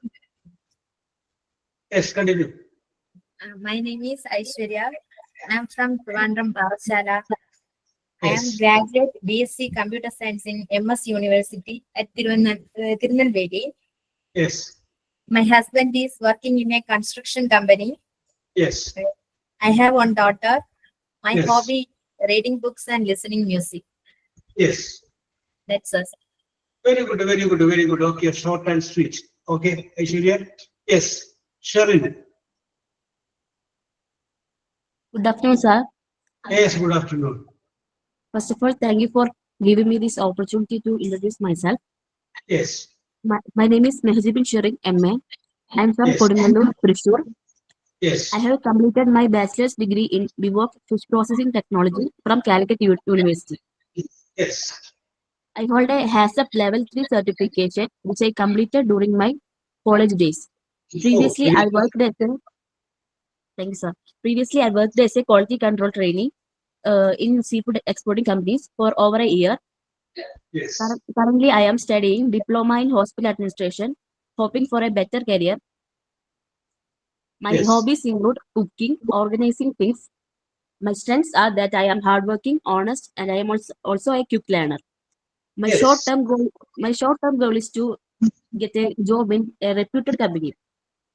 Yes, continue. My name is Aishwarya. I am from Trivandrum, Parashala. I am Yes. graduate BSc Computer Science in MS University at Tirunelveli. Yes. My husband is working in a construction company. Yes. I have one daughter. My Yes. hobby reading books and listening music. Yes. That's us. Very good, very good, very good. Okay, short and sweet. Okay, Aishwarya. Yes. Sharin. Good afternoon, sir. Yes, good afternoon. First of all, thank you for giving me this opportunity to introduce myself. Yes. My name is Mehjibin Shirin MA. I am from Yes. Kodungalur, Thrissur. Yes. I have completed my bachelor's degree in BVOC Fish Processing Technology from Calicut University. Yes. I hold a HACCP Level 3 certification, which I completed during my college days. Previously, very I worked as a Thank you, sir. Previously, I worked as a quality control trainee in seafood exporting companies for over a year. Yes. Currently, I am studying diploma in hospital administration, hoping for a better career. My Yes. hobbies include cooking, organizing things. My strengths are that I am hardworking, honest, and I am also a quick learner. My Yes. short-term goal is to get a job in a reputed company.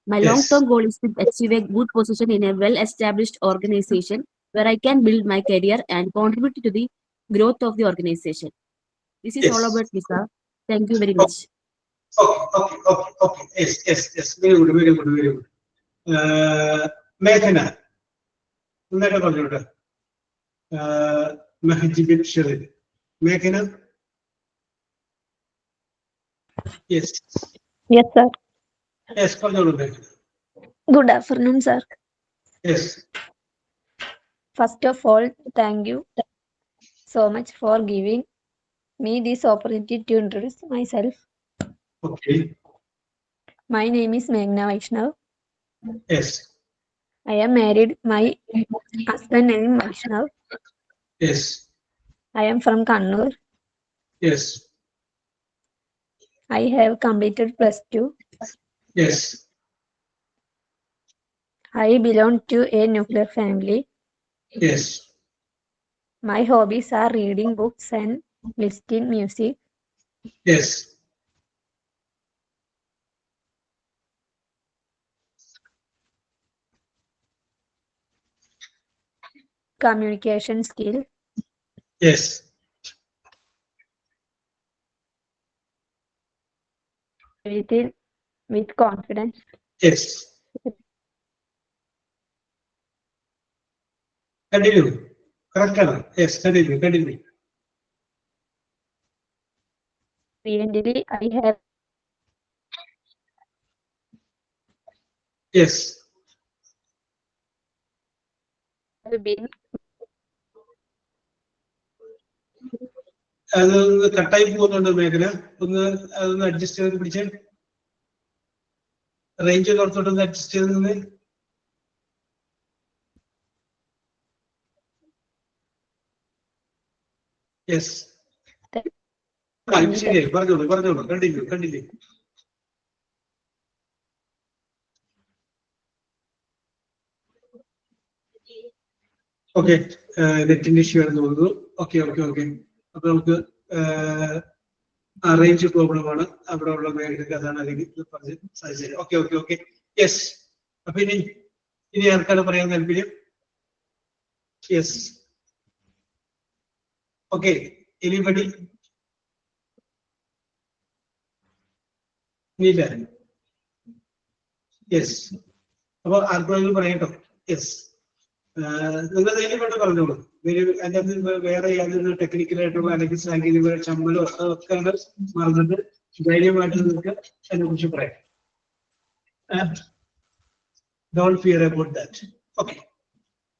My Yes. long-term goal is to achieve a good position in a well-established organization where I can build my career and contribute to the growth of the organization. This is Yes. all about me, sir. Thank you very much. Okay. Yes. Very good, very good, very good. Meghana. നന്നായിട്ട് പറഞ്ഞോട്ടെ. മെഹജിബിൻ Sherin. Meghana. Yes. Yes, sir. Yes, പറഞ്ഞോളൂ Meghana. Good afternoon, sir. Yes. First of all, thank you so much for giving me this opportunity to introduce myself. Okay. My name is Meghna Vaishnav. Yes. I am married. My husband name is Vaishnav. Yes. I am from Kannur. Yes. I have completed +2. Yes. I belong to a nuclear family. Yes. My hobbies are reading books and listening music. Yes. Communication skill. Yes. With confidence. Yes. Continue. Correct. Yes, continue. Recently, I have Yes. been അതൊന്ന് കട്ടായി പോകുന്നുണ്ട് മേഖല. അതൊന്ന് adjust ചെയ്ത് പിടിച്ച് range ഉള്ളിടത്തോട്ടൊന്ന് adjust ചെയ്ത് നിന്ന്. Yes, ശരിയായി. പറഞ്ഞോളൂ. കണ്ടിന്യൂ. ഓക്കെ, നെറ്റിന്റെ ഇഷ്യൂ ആണെന്ന് തോന്നുന്നു. ഓക്കെ. അപ്പൊ നമുക്ക് റേഞ്ച് പ്രോബ്ലം ആണ് അവിടെ ഉള്ള മേഖലക്ക്, അതാണ് അല്ലെങ്കിൽ പറഞ്ഞ് സാധിച്ചത്. ഓക്കെ. യെസ്. അപ്പൊ ഇനി ആർക്കാണ് പറയാൻ താല്പര്യം? Yes, okay. എനിബഡി? ഇല്ല. യെസ്. അപ്പൊ ആർക്കെങ്കിലും പറയട്ടോ? യെസ്, നിങ്ങൾ ധൈര്യമായിട്ട് പറഞ്ഞോളൂ. അതിനകത്ത് വേറെ യാതൊരു ടെക്നിക്കലായിട്ടുള്ള അല്ലെങ്കിൽ സാങ്കേതിക ചമ്മലോ ഒക്കെ മറന്നിട്ട് ധൈര്യമായിട്ട് നിങ്ങൾക്ക് അതിനെ കുറിച്ച് പറയാം. Don't fear about that. Okay.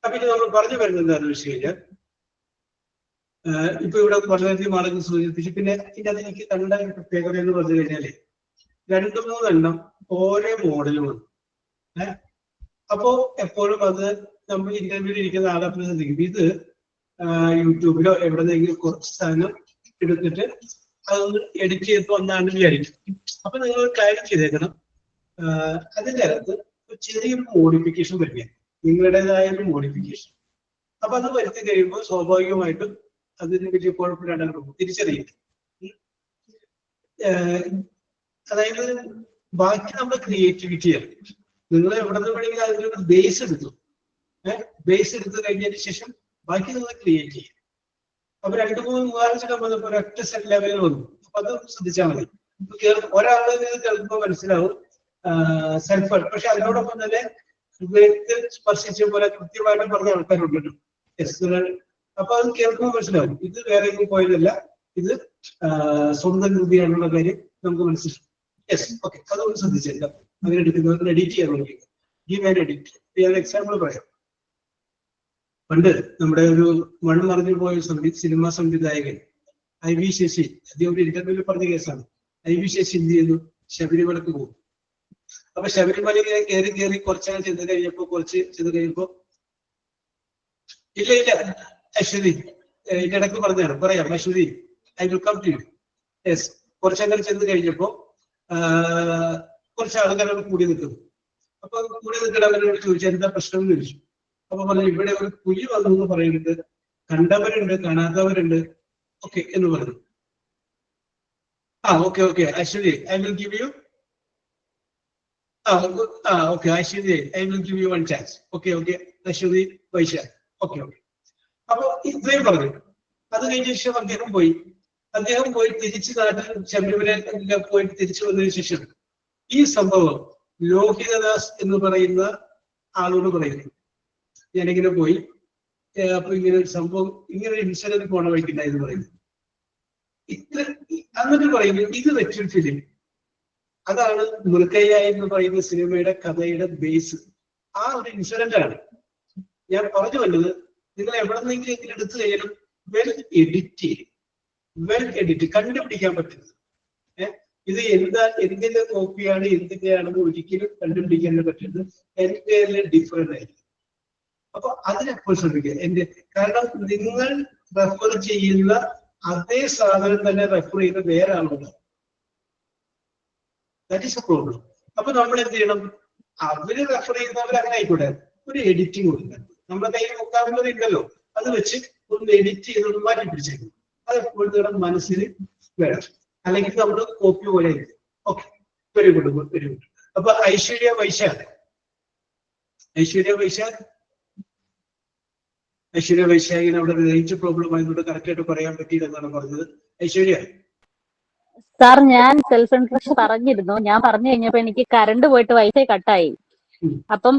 അപ്പൊ ഇത് നമ്മൾ പറഞ്ഞു വരുന്നത് എന്താണെന്ന് വെച്ച് കഴിഞ്ഞാൽ, ഇപ്പൊ ഇവിടെ വളരെയധികം ആളുകൾ സൂചിപ്പിച്ചു. പിന്നെ ഇതിനകത്ത് എനിക്ക് കണ്ട പ്രത്യേകത എന്ന് പറഞ്ഞു കഴിഞ്ഞാല് 2-3 എണ്ണം ഓരോ മോഡലുമാണ്. അപ്പോ എപ്പോഴും അത് നമ്മൾ ഇന്റർവ്യൂവിൽ ഇരിക്കുന്ന ആളെ ശ്രദ്ധിക്കും. ഇത് യൂട്യൂബിലോ എവിടെന്നെങ്കിലും കുറച്ച് സാധനം എടുത്തിട്ട് അതൊന്ന് എഡിറ്റ് ചെയ്ത് വന്നാണ് വിചാരിക്കും. അപ്പൊ നിങ്ങൾ ഒരു കാര്യം ചെയ്തേക്കണം, അതിൻ്റെ അകത്ത് ചെറിയൊരു മോഡിഫിക്കേഷൻ വരിക, നിങ്ങളുടേതായ ഒരു മോഡിഫിക്കേഷൻ. അപ്പൊ അത് വരുത്തി കഴിയുമ്പോൾ സ്വാഭാവികമായിട്ടും അതിന് വലിയ കുഴപ്പമില്ലാണ്ട് തിരിച്ചറിയും. അതായത് ബാക്കി നമ്മുടെ ക്രിയേറ്റിവിറ്റിയാണ്. നിങ്ങൾ എവിടെ നിന്ന് വേണമെങ്കിൽ അതിനൊരു ബേസ് എടുത്തു. ബേസ് എടുത്തു കഴിഞ്ഞതിന് ശേഷം ബാക്കി നിങ്ങൾ ക്രിയേറ്റ് ചെയ്യും. അപ്പൊ 2-3 വന്നപ്പോ ഒരൊറ്റ സെറ്റ് ലെവലിൽ വന്നു. അപ്പൊ അത് ശ്രദ്ധിച്ചാൽ മതി. ഒരാളെ കേൾക്കുമ്പോൾ മനസ്സിലാവും സെൽഫ്. പക്ഷെ അതിനോടൊപ്പം തന്നെ ഹൃദയത്തിൽ സ്പർശിച്ച പോലെ കൃത്യമായിട്ട് പറഞ്ഞ ആൾക്കാരുണ്ടല്ലോ. അപ്പൊ അത് കേൾക്കുമ്പോൾ മനസ്സിലാവും ഇത് വേറെ എങ്കിലും പോയതല്ല, ഇത് സ്വന്തം കൃതിയാണെന്നുള്ള കാര്യം നമുക്ക് മനസ്സിലാവും. Yes, okay. അതൊന്ന് ശ്രദ്ധിച്ചേക്കാം. അങ്ങനെ എടുക്കുന്നവർക്ക് എഡിറ്റ് ചെയ്യാൻ നോക്കുക. Give an edit. ഞാൻ എക്സാമ്പിൾ പറയാം. പണ്ട് നമ്മുടെ ഒരു മൺമറഞ്ഞു പോയ സിനിമാ സംവിധായകൻ IV ശശി, അദ്ദേഹം ഒരു ഇന്റർവ്യൂവിൽ പറഞ്ഞ കേസാണ്. IV ശശി എന്ത് ചെയ്യുന്നു? ശബരിമലക്ക് പോകും. അപ്പൊ ശബരിമല കയറി കുറച്ചാൾ ചെന്ന് കഴിഞ്ഞപ്പോ ഇല്ല അശ്വതി, ഇതിന്റെ ഇടയ്ക്ക് പറഞ്ഞാണ്, പറയാം Aswathy, I will come to you. Yes, കുറച്ചങ്ങനെ ചെന്ന് കഴിഞ്ഞപ്പോ കുറച്ച് ആൾക്കാരോട് കൂടി നിൽക്കുന്നു. അപ്പൊ കൂടി നിൽക്കുന്ന അവരോട് ചോദിച്ചു എന്താ പ്രശ്നം എന്ന് ചോദിച്ചു. അപ്പൊ പറഞ്ഞു ഇവിടെ ഒരു പുലി വന്നു എന്ന് പറയുന്നുണ്ട്, കണ്ടവരുണ്ട് കാണാത്തവരുണ്ട് ഓക്കെ എന്ന് പറഞ്ഞു. Okay Aswathi, I will give you okay Aswathi, I will give you 1 chance. Okay Aswathi Vaishakh. Okay. അപ്പൊ ഇത്രയും പറഞ്ഞു. അത് കഴിഞ്ഞ ശേഷം അദ്ദേഹം പോയി തിരിച്ചു നാട്ടിൽ ശബരിമല പോയിട്ട് തിരിച്ചു വന്നതിന് ശേഷം ഈ സംഭവം ലോഹിതദാസ് എന്ന് പറയുന്ന ആളോട് പറയുന്നു, ഞാനിങ്ങനെ പോയി, അപ്പൊ ഇങ്ങനെ ഒരു സംഭവം, ഇങ്ങനെ ഒരു ഇൻസിഡന്റ് പോണ വഴിക്കുണ്ടായെന്ന് പറയുന്നു. എന്നിട്ട് പറയുന്നു ഇത് വെച്ചൊരു ഫിലിം. അതാണ് മൃഗയ എന്ന് പറയുന്ന സിനിമയുടെ കഥയുടെ ബേസ്. ആ ഒരു ഇൻസിഡന്റ് ആണ് ഞാൻ പറഞ്ഞു വന്നത്. നിങ്ങൾ എവിടെ നിന്നെങ്കിലും എടുത്തു കഴിഞ്ഞാലും വെൽ എഡിറ്റ് കണ്ടുപിടിക്കാൻ പറ്റുന്നത്. ഇത് എന്തിന്റെ കോപ്പിയാണ് എന്തിന്റെയാണെന്ന് ഒരിക്കലും കണ്ടുപിടിക്കാൻ പറ്റുന്നത് എന്റെ ഡിഫറെന്റ് ആയിരിക്കും. അപ്പൊ അതിനെപ്പോൾ ശ്രമിക്കുക. കാരണം നിങ്ങൾ റെഫർ ചെയ്യുന്ന അതേ സാധനം തന്നെ റെഫർ ചെയ്യുന്ന വേറെ ആളുണ്ട്. That is A problem. അപ്പൊ നമ്മൾ എന്ത് ചെയ്യണം? അവര് റെഫർ ചെയ്യുന്നവർ അങ്ങനെ ആയിക്കോട്ടെ, ഒരു എഡിറ്റിംഗ് കൊടുക്കണം. നമ്മുടെ കയ്യിൽ മുക്കാവുന്നത് ഉണ്ടല്ലോ, അത് വെച്ച് ഒന്ന് എഡിറ്റ് ചെയ്ത് മാറ്റി പിടിച്ചേക്കും. അത് എപ്പോഴും നിങ്ങളുടെ മനസ്സിൽ വേണം, അല്ലെങ്കിൽ നമ്മുടെ കോപ്പി പോലെ ആയിരിക്കും. Okay, very good. അപ്പൊ ഐശ്വര്യ വൈശാഖിന് അവിടെ റേഞ്ച് പ്രോബ്ലം ആയതുകൊണ്ട് കറക്റ്റ് ആയിട്ട് പറയാൻ പറ്റിയില്ലെന്നാണ് പറഞ്ഞത്. ഐശ്വര്യ സാർ, ഞാൻ സെൽഫ് ഇൻട്രൊഡക്ഷൻ പറഞ്ഞിരുന്നു. ഞാൻ പറഞ്ഞു കഴിഞ്ഞപ്പോ എനിക്ക് കറണ്ട് പോയിട്ട് വൈഫൈ കട്ടായി. അപ്പം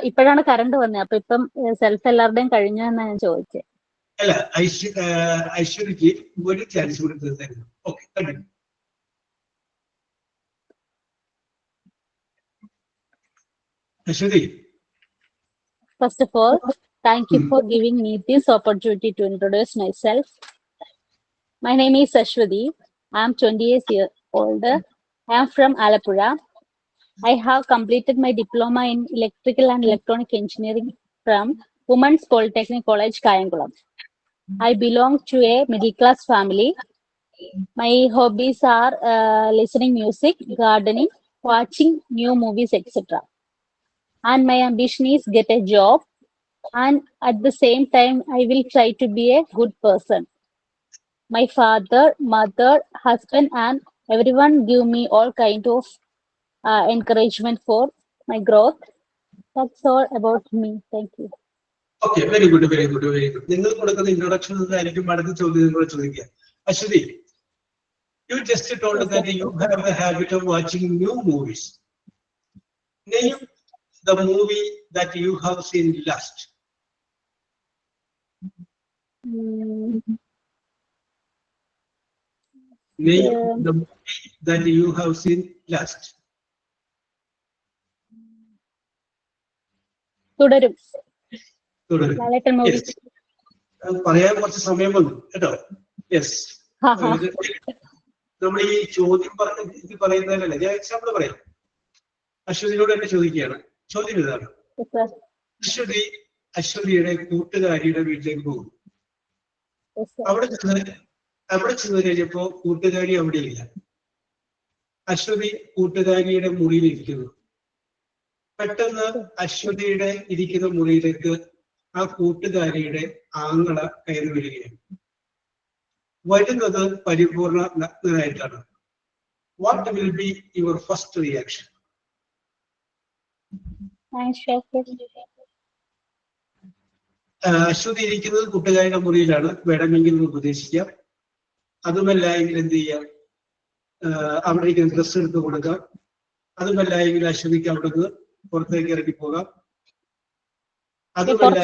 ഇപ്പോഴാണ് കറണ്ട് വന്നത്. അപ്പൊ ഇപ്പം സെൽഫ് എല്ലാവരുടെയും കഴിഞ്ഞു എന്നാണ് ഞാൻ ചോദിച്ചത്. അല്ല, ഐശ്വര്യക്ക് ഒരു ചാൻസ് കൂടി തീർത്തായിരുന്നു. Okay, continue. Ashwati. First of all, thank you for giving me this opportunity to introduce myself. My name is Ashwati. I am 28 years old. I am from Alappuzha. I have completed my diploma in electrical and electronic engineering from Women's Polytechnic College, Kayangulam. I belong to a middle class family. My hobbies are listening music, gardening, watching new movies, etc. And my ambition is get a job. And at the same time, I will try to be a good person. My father, mother, husband, and everyone give me all kind of encouragement for my growth. That's all about me. Thank you. Okay, very good, very good, very good. നിങ്ങൾ കൊടുക്കുന്ന introduction ആയിരിക്കും അടുത്ത ചോദ്യം നിങ്ങൾ ചോദിക്കുക. Aswathy, you just told that you have a habit of watching new movies. Name the movie that you have seen last. Name the movie that you have seen last. തുടരും. തുടരും. movie. പറയാൻ കുറച്ച് സമയം വന്നു കേട്ടോ. യെസ്, നമ്മൾ ഈ ചോദ്യം പറയുന്നതല്ലേ, ഞാൻ എക്സാമ്പിൾ പറയാം. അശ്വതിയോട് എന്നെ ചോദിക്കുകയാണ്. ചോദ്യം ഇതാണ്: അശ്വതിയുടെ കൂട്ടുകാരിയുടെ വീട്ടിലേക്ക് പോകും. അവിടെ ചെന്ന് കഴിഞ്ഞപ്പോ കൂട്ടുകാരി അവിടെ ഇല്ല. അശ്വതി കൂട്ടുകാരിയുടെ മുറിയിൽ ഇരിക്കുന്നു. പെട്ടെന്ന് അശ്വതിയുടെ ഇരിക്കുന്ന മുറിയിലേക്ക് ആ കൂട്ടുകാരിയുടെ ആങ്ങള കയറി വരികയാണ്. വരുന്നത് പരിപൂർണ നഗ്നനായിട്ടാണ്. What will be your first reaction? Aswathy ഇരിക്കുന്നത് കൂട്ടുകാരുടെ മുറിയിലാണ്. വേണമെങ്കിൽ ഉപദേശിക്കാം. അതുമല്ല എങ്കിൽ എന്ത് ചെയ്യാം? അവിടെ ഇരിക്കുന്ന ഡ്രസ്സ് എടുത്ത് കൊടുക്കാം. അതുമല്ല എങ്കിൽ അശ്വതിക്ക് അവിടെ നിന്ന് പുറത്തേക്ക് ഇറങ്ങി പോകാം. അതുമല്ല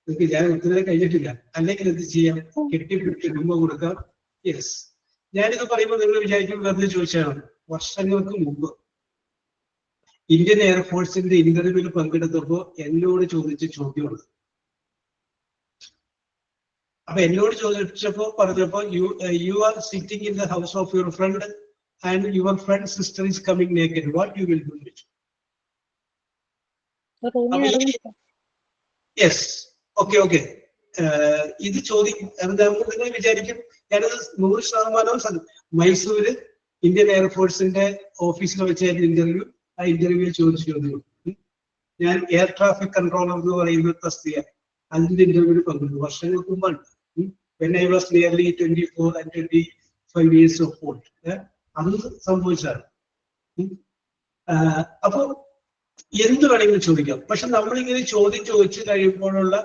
എങ്കിൽ ഞാൻ ഉത്തരം കഴിഞ്ഞിട്ടില്ല. അല്ലെങ്കിൽ എന്ത് ചെയ്യാം? കെട്ടിപ്പിടിച്ച് ഉമ്മ കൊടുക്കാം. യെസ്, ഞാനിത് പറയുമ്പോൾ നിങ്ങൾ വിചാരിക്കും വെറുതെ ചോദിച്ചാണ്. വർഷങ്ങൾക്ക് മുമ്പ് ഇന്ത്യൻ എയർഫോഴ്സിന്റെ ഇന്റർവ്യൂവിൽ പങ്കെടുത്തപ്പോൾ എന്നോട് ചോദിച്ച ചോദ്യമാണ്. അപ്പൊ എന്നോട് ചോദിച്ചപ്പോ പറഞ്ഞപ്പോ you are sitting in the house of your friend and your friend sister is coming naked, what you will do? Yes, okay okay. ഇത് ചോദ്യം നിങ്ങൾ വിചാരിക്കും ഞാനത് 100% മൈസൂര് ഇന്ത്യൻ എയർഫോഴ്സിന്റെ ഓഫീസിൽ വെച്ചായിരുന്നു ഇന്റർവ്യൂ. ആ ഇന്റർവ്യൂ ചോദിച്ച ചോദ്യം. ഞാൻ എയർ ട്രാഫിക് കൺട്രോളർ എന്ന് പറയുന്ന തസ്തിക, അതിന്റെ ഇന്റർവ്യൂവിൽ പങ്കെടുത്തു വർഷങ്ങൾക്ക് മുമ്പാണ്. when I was nearly 24 and 25 years of old. അത് സംഭവിച്ചാണ്. അപ്പൊ എന്ത് വേണമെങ്കിലും ചോദിക്കാം. പക്ഷെ നമ്മളിങ്ങനെ ചോദ്യം ചോദിച്ചു കഴിയുമ്പോഴുള്ള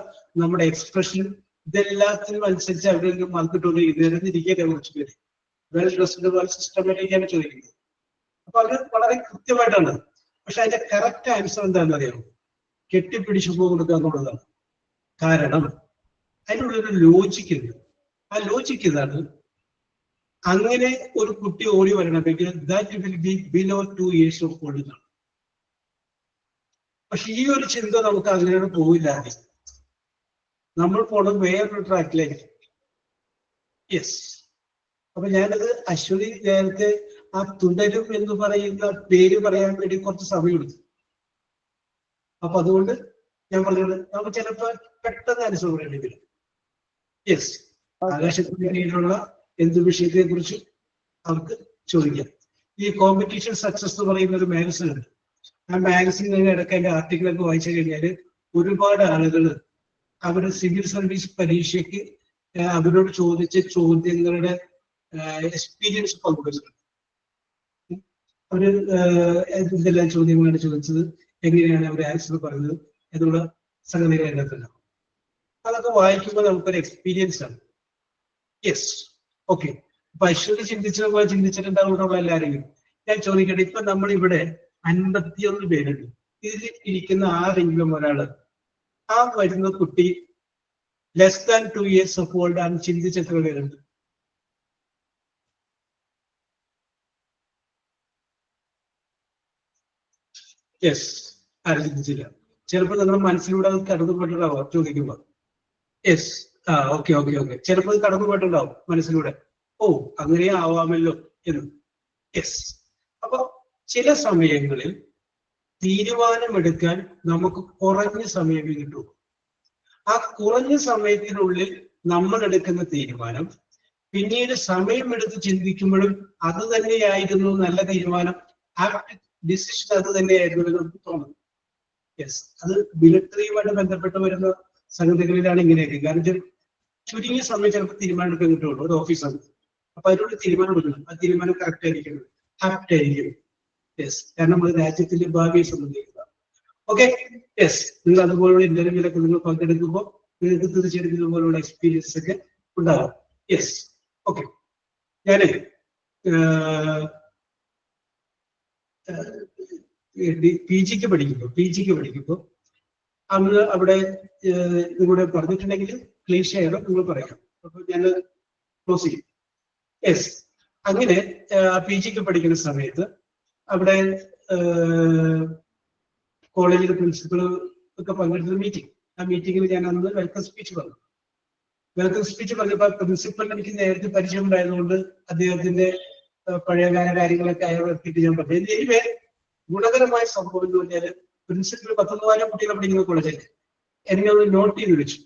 നമ്മുടെ എക്സ്പ്രഷൻ ഇതെല്ലാത്തിനും അനുസരിച്ച് അവരുടെ മാർക്കറ്റ് നിരന്നിരിക്കാൻ കുറച്ച് പേര് വെൽ ഡ്രസ്ഡ് വെൽ സിസ്റ്റമാറ്റിക്കാണ് ചോദിക്കുന്നത്. അപ്പൊ അത് വളരെ കൃത്യമായിട്ടാണ്. പക്ഷെ അതിന്റെ കറക്റ്റ് ആൻസർ എന്താണെന്ന് അറിയാമോ? കെട്ടിപ്പിടിച്ചു കൊടുക്കുക എന്നുള്ളതാണ്. കാരണം അതിനുള്ളൊരു ലോജിക്ക് ഉണ്ട്. ആ ലോജിക്ക് ഇതാണ്: അങ്ങനെ ഒരു കുട്ടി ഓടി വരണമെങ്കിൽ that will be below 2 years of old എന്നാണ്. പക്ഷെ ഈ ഒരു ചിന്ത നമുക്ക് അങ്ങനെ പോവില്ല. നമ്മൾ പോണത് വേറൊരു ട്രാക്കിലേക്ക്. യെസ്, അപ്പൊ ഞാനത് അശ്വതി നേരത്തെ ആ തുടരും എന്ന് പറയുന്ന പേര് പറയാൻ വേണ്ടി കുറച്ച് സമയം എടുത്തു. അപ്പൊ അതുകൊണ്ട് ഞാൻ പറഞ്ഞത് നമുക്ക് ചിലപ്പോൾ പെട്ടെന്ന് അനുസരിക്കേണ്ടി വരും. യെസ്, ആകാശത്തിനുള്ള എന്ത് വിഷയത്തെ കുറിച്ച് അവർക്ക് ചോദിക്കാം. ഈ കോമ്പറ്റീഷൻ സക്സസ് എന്ന് പറയുന്ന ഒരു മാഗസിൻ ഉണ്ട്. ആ മാഗസിനിൽ ഇടയ്ക്ക് അതിന്റെ ആർട്ടിക്കിളൊക്കെ വായിച്ചു കഴിഞ്ഞാൽ ഒരുപാട് ആളുകൾ അവരുടെ സിവിൽ സർവീസ് പരീക്ഷയ്ക്ക് അവരോട് ചോദിച്ച ചോദ്യങ്ങളുടെ എക്സ്പീരിയൻസ് പങ്കുവച്ചിട്ടുണ്ട്. അവര് എന്തെല്ലാം ചോദ്യങ്ങളാണ് ചോദിച്ചത്, എങ്ങനെയാണ് അവർ ആൻസർ പറഞ്ഞത് എന്നുള്ള സംഗതികൾ അതിനകത്തുണ്ടാവും. അതൊക്കെ വായിക്കുമ്പോൾ നമുക്കൊരു എക്സ്പീരിയൻസ് ആണ്. Yes, okay. അപ്പൊ അശ്വതി ചിന്തിച്ചിട്ടുണ്ടാവുള്ള എല്ലാവരെയും ഞാൻ ചോദിക്കട്ടെ. ഇപ്പൊ നമ്മളിവിടെ 51 പേരുണ്ട്. ഇതിൽ ഇരിക്കുന്ന ആരെങ്കിലും ഒരാള് ആ വരുന്ന കുട്ടി less than 2 years of old ആണ് ചിന്തിച്ച എത്ര പേരുണ്ട്? യെസ്, ആരും ചിന്തിച്ചില്ല. ചിലപ്പോൾ നിങ്ങളുടെ മനസ്സിലൂടെ അത് കടന്നുപോയിട്ടുണ്ടാവാം ചോദിക്കുമ്പോൾ. Yes, okay. ചിലപ്പോൾ കടന്നു പോയിട്ടുണ്ടാവും മനസ്സിലൂടെ, ഓ അങ്ങനെ ആവാമല്ലോ എന്ന്. യെസ്. അപ്പൊ ചില സമയങ്ങളിൽ തീരുമാനമെടുക്കാൻ നമുക്ക് കുറഞ്ഞ സമയമേ കിട്ടൂ. ആ കുറഞ്ഞ സമയത്തിനുള്ളിൽ നമ്മൾ എടുക്കുന്ന തീരുമാനം പിന്നീട് സമയമെടുത്ത് ചിന്തിക്കുമ്പോഴും അത് തന്നെയായിരുന്നു നല്ല തീരുമാനം, ആ ഡിസിഷൻ അത് തന്നെയായിരുന്നു എന്ന് നമുക്ക് തോന്നുന്നു. യെസ്, അത് മിലിറ്ററിയുമായിട്ട് ബന്ധപ്പെട്ട് വരുന്ന സംഗതികളിലാണ് ഇങ്ങനെയൊക്കെ. കാരണം ചുരുങ്ങിയ സമയം ചിലപ്പോൾ തീരുമാനം എടുക്കാൻ കിട്ടുള്ളൂ ഒരു ഓഫീസാണ്. അപ്പൊ അതിനോട് തീരുമാനം എടുക്കണം, ആ തീരുമാനം കറക്റ്റ് ആയിരിക്കണം, ആപ്റ്റ് ആയിരിക്കണം. യെസ്, കാരണം നമ്മൾ രാജ്യത്തിന്റെ ഭാവിയെ സംബന്ധിക്കുക. ഓക്കെ. യെസ്, നിങ്ങൾ അതുപോലുള്ള ഇന്റർവ്യൂലൊക്കെ നിങ്ങൾ പങ്കെടുക്കുമ്പോൾ നിങ്ങൾക്ക് തീർച്ചയായിട്ടും ഇതുപോലുള്ള എക്സ്പീരിയൻസ് ഒക്കെ ഉണ്ടാവും. യെസ്. ഓക്കെ. ഞാന് പിജിക്ക് പഠിക്കുമ്പോൾ അന്ന് അവിടെ നിങ്ങളുടെ പറഞ്ഞിട്ടുണ്ടെങ്കിൽ ക്ലീൻ ചെയ്യണം, നിങ്ങൾ പറയാം. അപ്പൊ ഞാൻ ക്ലോസ് ചെയ്യും. യെസ്, അങ്ങനെ പിജിക്ക് പഠിക്കുന്ന സമയത്ത് അവിടെ കോളേജിലെ പ്രിൻസിപ്പൾ ഒക്കെ പങ്കെടുത്ത മീറ്റിംഗ്, ആ മീറ്റിങ്ങിൽ ഞാൻ അന്ന് വെൽക്കം സ്പീച്ച് പറഞ്ഞു. വെൽക്കം സ്പീച്ച് പറഞ്ഞപ്പോൾ പ്രിൻസിപ്പളിന് എനിക്ക് നേരത്തെ പരിചയം ഉണ്ടായതുകൊണ്ട് അദ്ദേഹത്തിന്റെ പഴയകാല കാര്യങ്ങളൊക്കെ അയാളെത്തിയിട്ട് ഞാൻ പറഞ്ഞു. എനിവേ ഗുണകരമായ സംഭവം എന്ന് പറഞ്ഞാൽ പ്രിൻസിപ്പൽ 14 കുട്ടികളെ പഠിക്കുന്ന കോളേജിൽ എന്നെ ഒന്ന് നോട്ട് ചെയ്ത് വിളിച്ചു,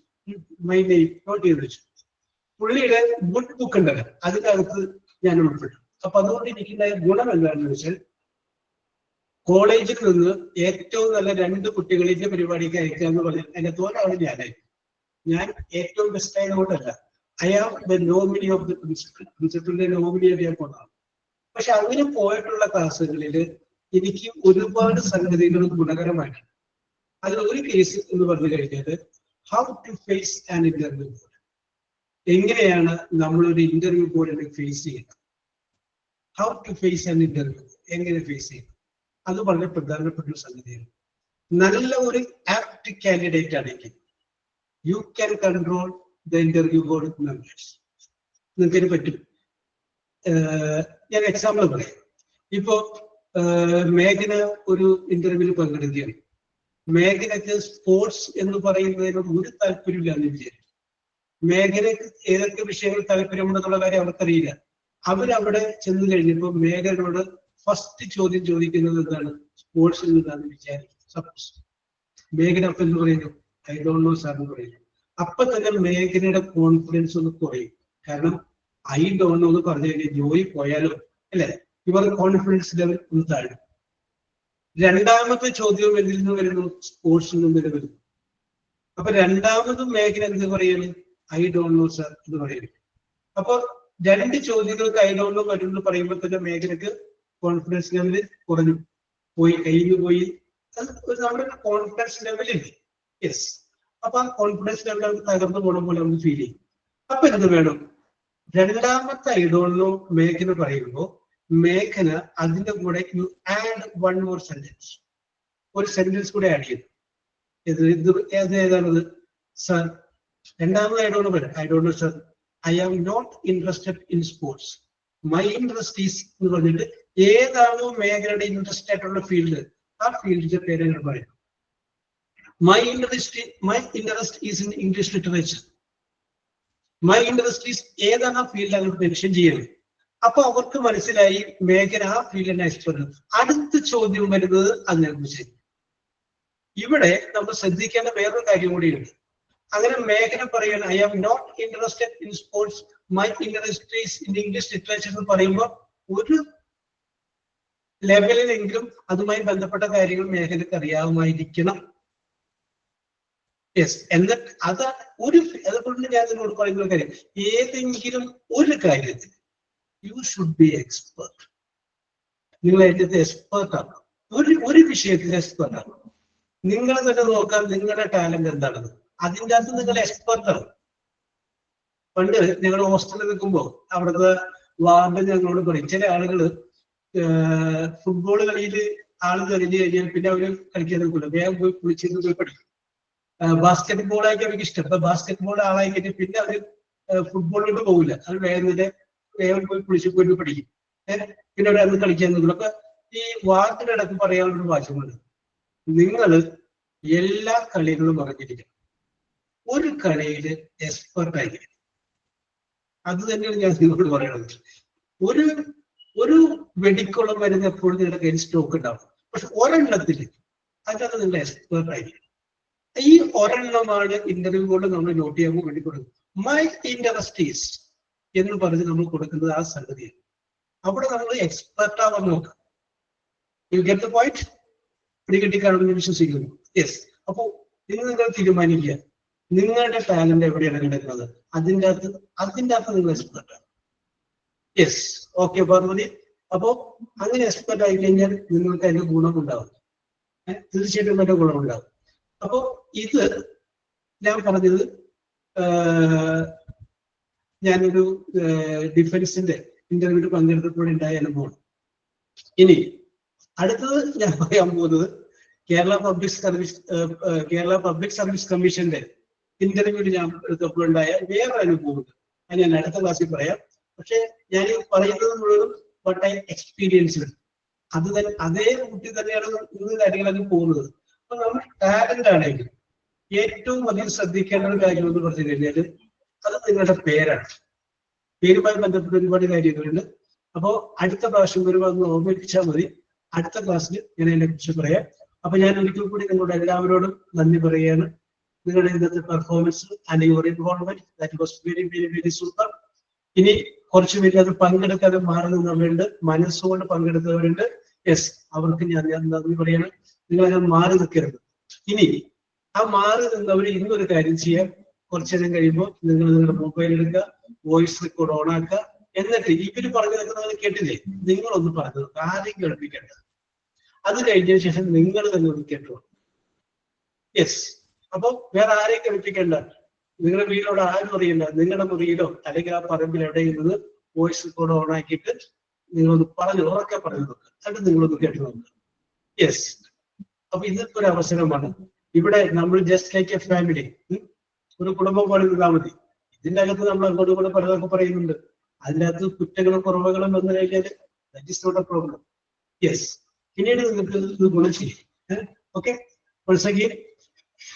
മൈ നെയിം നോട്ട് ചെയ്ത് വിളിച്ചു. പുള്ളിയുടെ ഗുഡ് ബുക്ക് ഉണ്ടല്ലോ അതിനകത്ത് ഞാൻ ഉൾപ്പെട്ടു. അപ്പൊ അതുകൊണ്ട് എനിക്കുണ്ടായ ഗുണം എന്താണെന്ന് വെച്ചാൽ കോളേജിൽ നിന്ന് ഏറ്റവും നല്ല 2 കുട്ടികളിന്റെ പരിപാടിക്ക് അയക്കുക എന്ന് പറഞ്ഞാൽ അതിന്റെ തോന്നാണ് ഞാനായിരുന്നു. ഞാൻ ഏറ്റവും ബെസ്റ്റ് ആയതുകൊണ്ടല്ല, I am the nominee of the principal, പ്രിൻസിപ്പലിന്റെ നോമിനിയായിട്ട് ഞാൻ പോകുന്നതാണ്. പക്ഷെ അങ്ങനെ പോയിട്ടുള്ള ക്ലാസ്സുകളിൽ എനിക്ക് ഒരുപാട് സംഗതികൾ ഗുണകരമായിട്ടുണ്ട്. അതിൽ ഒരു കേസ് എന്ന് പറഞ്ഞു കഴിഞ്ഞാൽ how to face an interview board, എങ്ങനെയാണ് നമ്മളൊരു ഇന്റർവ്യൂ ബോർഡിനെ ഫേസ് ചെയ്യുന്നത്, how to face an interview, എങ്ങനെ ഫേസ് ചെയ്യുന്നത്, അത് വളരെ പ്രധാനപ്പെട്ട ഒരു സംഗതിയാണ്. നല്ല ഒരു ആപ്റ്റ് കാൻഡിഡേറ്റ് ആണെങ്കിൽ you can control the interview board members. നിങ്ങൾക്കതിന് പറ്റും. ഞാൻ എക്സാമ്പിൾ പറയാം. ഇപ്പോ മേഘന ഒരു ഇന്റർവ്യൂവിൽ പങ്കെടുക്കുകയാണ്. മേഘനക്ക് സ്പോർട്സ് എന്ന് പറയുന്നതിനോട് ഒരു താല്പര്യമില്ല എന്ന് വിചാരിച്ചു. മേഘനക്ക് ഏതൊക്കെ വിഷയങ്ങൾ താല്പര്യമുണ്ടെന്നുള്ള കാര്യം അവർക്കറിയില്ല. അവരവിടെ ചെന്ന് കഴിഞ്ഞപ്പോൾ മേഘനോട് ഫസ്റ്റ് ചോദ്യം ചോദിക്കുന്നത് എന്താണ്, സ്പോർട്സിൽ നിന്നാണ് വിചാരിക്കും. സപ്പോസ് മേഘന അപ്പം എന്ന് പറയുന്നു, ഐ ഡോണ്ട് നോ സാർ എന്ന് പറയുന്നു. അപ്പൊ തന്നെ മേഘനയുടെ കോൺഫിഡൻസ് ഒന്ന് കുറയും. കാരണം ഐ ഡോണ്ട് നോ എന്ന് പറഞ്ഞു കഴിഞ്ഞാൽ ജോലി പോയാലോ അല്ലെ, ഇവരുടെ കോൺഫിഡൻസ് ലെവൽ ഒന്ന് താഴും. രണ്ടാമത്തെ ചോദ്യവും എന്തിൽ നിന്ന് വരുന്നു, സ്പോർട്സിൽ നിന്ന് വരുന്നു. അപ്പൊ രണ്ടാമതും മേഘന എന്ത് പറയുന്നു, ഐ ഡോണ്ട് നോ സാർ എന്ന് പറയുന്നു. അപ്പൊ 2 ചോദ്യങ്ങൾക്ക് ഐ ഡോണ്ട് നോ വരുമെന്ന് പറയുമ്പോൾ തന്നെ മേഘനക്ക് കോൺഫിഡൻസ് ലെവല് കുറഞ്ഞു പോയി, കയ്യിൽ പോയി. നമ്മുടെ കോൺഫിഡൻസ് ലെവലില്ലേ. യെസ്. അപ്പൊ ആ കോൺഫിഡൻസ് ലെവൽ നമുക്ക് തകർന്നു പോകണം പോലെ നമുക്ക് ഫീൽ ചെയ്യും. അപ്പൊ എന്ത് വേണം, രണ്ടാമത്തെ ഐ ഡോണ്ട് നോ മേഘന പറയുമ്പോൾ മേഘന അതിന്റെ കൂടെ യു ആഡ് 1 more സെന്റൻസ്, ഒരു സെന്റൻസ് കൂടെ ആഡ് ചെയ്തു. ഏതാണത്, സർ രണ്ടാമത് ഐ ഡോണ്ട് നോ പറയാം, I don't know sir, I am not interested in sports, my interest is എന്ന് പറഞ്ഞിട്ട് ഏതാണോ മേഖലയുടെ ഇൻട്രസ്റ്റ് ആയിട്ടുള്ള ഫീൽഡ്, ആ ഫീൽഡിന്റെ പേര് ഞാൻ പറയും. My interest is in English literature, my interest is ഏതാണ് ആ ഫീൽഡ് അങ്ങോട്ട് മെൻഷൻ ചെയ്യുന്നത്. അപ്പൊ അവർക്ക് മനസ്സിലായി മേഖല ആ ഫീൽഡിനെ എക്സ്പെർട്ട്. അടുത്ത ചോദ്യം വരുന്നത് അതിനെ കുറിച്ച്. ഇവിടെ നമ്മൾ ശ്രദ്ധിക്കേണ്ട വേറൊരു കാര്യം കൂടിയുണ്ട്. അങ്ങനെ മേഖല പറയുകയാണ്, I am not interested in sports, my interest is in English literature എന്ന് പറയുമ്പോൾ ഒരു ലെവലിലെങ്കിലും അതുമായി ബന്ധപ്പെട്ട കാര്യങ്ങൾ മേഖലക്ക് അറിയാവുമായിരിക്കണം. യെസ്. എന്നിട്ട് അതാണ് അതുകൊണ്ട് ഞാൻ നിങ്ങളോട് പറയുന്ന കാര്യം, ഏതെങ്കിലും ഒരു കാര്യത്തിൽ യു ഷുഡ് ബി എക്സ്പെർട്ട്. നിങ്ങൾ അതിൻ്റെ എക്സ്പെർട്ട് ആണ്, ഒരു വിഷയത്തിൽ എക്സ്പെർട്ട് ആണ്. നിങ്ങൾ തന്നെ നോക്കാം നിങ്ങളുടെ ടാലന്റ് എന്താണെന്ന്, അതിൻ്റെ അകത്ത് നിങ്ങൾ എക്സ്പെർട്ട് ആണ്. പണ്ട് ഞങ്ങൾ ഹോസ്റ്റലിൽ നിൽക്കുമ്പോൾ അവിടുത്തെ വാർഡൻ ഞങ്ങളോട് പറയും, ചില ആളുകൾ ഫുട്ബോൾ കളിയിൽ ആള് തെളിഞ്ഞു കഴിഞ്ഞാൽ പിന്നെ അവര് കളിക്കാൻ നിൽക്കില്ല, വേഗം പോയി കുളിച്ചിരുന്ന് പോയി പഠിക്കും. ബാസ്കറ്റ് ബോൾ ആയിരിക്കും അവർക്ക് ഇഷ്ടം. അപ്പൊ ബാസ്കറ്റ് ബോൾ ആളായി കഴിഞ്ഞാൽ പിന്നെ അവര് ഫുട്ബോളിലോട്ട് പോകില്ല, അത് വേഗം പോയി കുളിച്ച് പോയിട്ട് പഠിക്കും. പിന്നെ അവർ അന്ന് കളിക്കാൻ നിൽക്കില്ല. അപ്പൊ ഈ വാർത്തയുടെ ഇടയ്ക്ക് പറയാനുള്ളൊരു വാചകമുണ്ട്, നിങ്ങൾ എല്ലാ കളികളും അറിഞ്ഞിരിക്കണം. ഒരു കലയില് എക്സ്പെർട്ട് ആയിരിക്കും. അത് തന്നെയാണ് ഞാൻ നിങ്ങളോട് പറയുന്നത്. ഒരു വെടിക്കുളം വരുന്ന എപ്പോഴും നിങ്ങളുടെ കയ്യിൽ സ്റ്റോക്ക് ഉണ്ടാവും. പക്ഷെ ഒരെണ്ണത്തിൽ അതിനകത്ത് നിങ്ങൾ എക്സ്പെർട്ട് ആയിരിക്കും. ഈ ഒരെണ്ണമാണ് ഇന്റർവ്യൂകൾ നമ്മൾ നോട്ട് ചെയ്യാൻ വേണ്ടി കൊടുക്കുന്നത്. മൈ ഇൻട്രസ്റ്റ് ഈസ് എന്ന് പറഞ്ഞ് നമ്മൾ കൊടുക്കുന്നത് ആ സംഗതിയാണ്. അവിടെ നമ്മൾ എക്സ്പെർട്ട് ആവാൻ നോക്കാം. You get the point? പിടികിട്ടിക്കാണെന്ന് വിശ്വസിക്കുന്നു. യെസ്. അപ്പൊ നിങ്ങൾ തീരുമാനിക്കുക നിങ്ങളുടെ ടാലന്റ് എവിടെയാണ് കിടക്കുന്നത്. അതിൻ്റെ അകത്ത് നിങ്ങൾ എക്സ്പെർട്ടാണ്. യെസ്. ഓക്കെ പാർവതി. അപ്പോ അങ്ങനെ എക്സ്പെർട്ട് ആയി കഴിഞ്ഞാൽ നിങ്ങൾക്ക് അതിന്റെ ഗുണമുണ്ടാവും. തീർച്ചയായിട്ടും അതിന്റെ ഗുണമുണ്ടാവും. അപ്പോ ഇത് ഞാൻ പറഞ്ഞത് ഞാനൊരു ഡിഫൻസിന്റെ ഇന്റർവ്യൂവിൽ പങ്കെടുത്തപ്പോഴുണ്ടായ അനുഭവമാണ്. ഇനി അടുത്തത് ഞാൻ പറയാൻ പോകുന്നത് കേരള പബ്ലിക് സർവീസ് കമ്മീഷന്റെ ഇന്റർവ്യൂവിൽ ഞാൻ എടുത്തപ്പോഴുണ്ടായ വേറെ അനുഭവമുണ്ട്. അത് ഞാൻ അടുത്ത ക്ലാസ്സിൽ പറയാം. പക്ഷെ ഞാൻ ഈ പറയുന്നത് മുഴുവൻ വാട്ട് ഐ എക്സ്പീരിയൻസ്ഡ്. അത് തന്നെ അതേ കുട്ടി തന്നെയാണ് ഇന്ന് കാര്യങ്ങളൊക്കെ പോകുന്നത്. അപ്പൊ നമ്മൾ ടാലന്റ് ആണെങ്കിൽ ഏറ്റവും അധികം ശ്രദ്ധിക്കേണ്ട ഒരു കാര്യം എന്ന് പറഞ്ഞു കഴിഞ്ഞാൽ അത് നിങ്ങളുടെ പേരാണ്. പേരുമായി ബന്ധപ്പെട്ട ഒരുപാട് കാര്യങ്ങളുണ്ട്. അപ്പോ അടുത്ത പ്രാവശ്യം വരുമ്പോൾ അത് ഓർമ്മിപ്പിച്ചാൽ മതി. അടുത്ത ക്ലാസ്സിൽ ഞാൻ അതിനെ കുറിച്ച് പറയാം. അപ്പൊ ഞാൻ ഒരിക്കൽ കൂടി നിങ്ങളുടെ എല്ലാവരോടും നന്ദി പറയുകയാണ്. നിങ്ങളുടെ ഇന്നത്തെ performance and your involvement that was very very very super. ഇനി കുറച്ച് പേര് അത് പങ്കെടുക്കാതെ മാറി നിന്നവരുണ്ട്, മനസ്സുകൊണ്ട് പങ്കെടുത്തവരുണ്ട്. യെസ്, അവർക്ക് ഞാൻ നന്ദി പറയണം. നിങ്ങളത് മാറി നിൽക്കരുത്. ഇനി ആ മാറി നിന്നവർ ഇന്നൊരു കാര്യം ചെയ്യാം. കുറച്ചു നേരം കഴിയുമ്പോൾ നിങ്ങൾ നിങ്ങളുടെ മൊബൈൽ എടുക്കുക, വോയിസ് റെക്കോർഡ് ഓൺ ആക്കുക. എന്നിട്ട് ഇവര് പറഞ്ഞു നിൽക്കുന്നത് കേട്ടില്ലേ, നിങ്ങളൊന്ന് പറഞ്ഞു ആരെയും കേൾപ്പിക്കേണ്ട. അത് കഴിഞ്ഞതിന് ശേഷം നിങ്ങൾ തന്നെ ഒന്ന് കേട്ടോ. യെസ്. അപ്പൊ വേറെ ആരെയും കേൾപ്പിക്കേണ്ട. നിങ്ങളുടെ വീട്ടിലോട് ആരും അറിയില്ല. നിങ്ങളുടെ മുറിയിലോ അല്ലെങ്കിൽ ആ പറമ്പിൽ എവിടെയിരുന്നത് വോയിസ് റെക്കോർഡ് ഓൺ ആക്കിയിട്ട് നിങ്ങളൊന്ന് പറഞ്ഞു ഉറക്കെ പറഞ്ഞു നോക്കുക. എന്നിട്ട് നിങ്ങളൊന്ന് കേട്ടു നോക്കുക. യെസ്. അപ്പൊ ഇതിപ്പോ ഒരു അവസരമാണ്. ഇവിടെ നമ്മൾ ജസ്റ്റ് ലൈക്ക് എ ഫാമിലി, ഒരു കുടുംബം പോലെ നിന്നാൽ മതി. ഇതിന്റെ അകത്ത് നമ്മൾ അങ്ങോട്ടും കൂടെ പലതൊക്കെ പറയുന്നുണ്ട്. അതിൻ്റെ അകത്ത് കുറ്റങ്ങളും കുറവുകളും വന്നു കഴിഞ്ഞാൽ that is not a problem. Yes. പിന്നീട് നിങ്ങൾക്ക് ഇത് ഗുണം ചെയ്യും. Okay. once again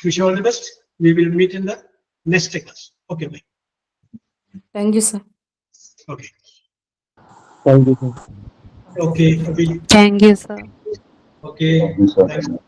wish you all the best. We will meet in the next class. Okay, bye. Thank you, sir. Okay. Thank you, sir. Okay, Abhi. Thank you, sir. Okay. Thank you, sir. Thanks.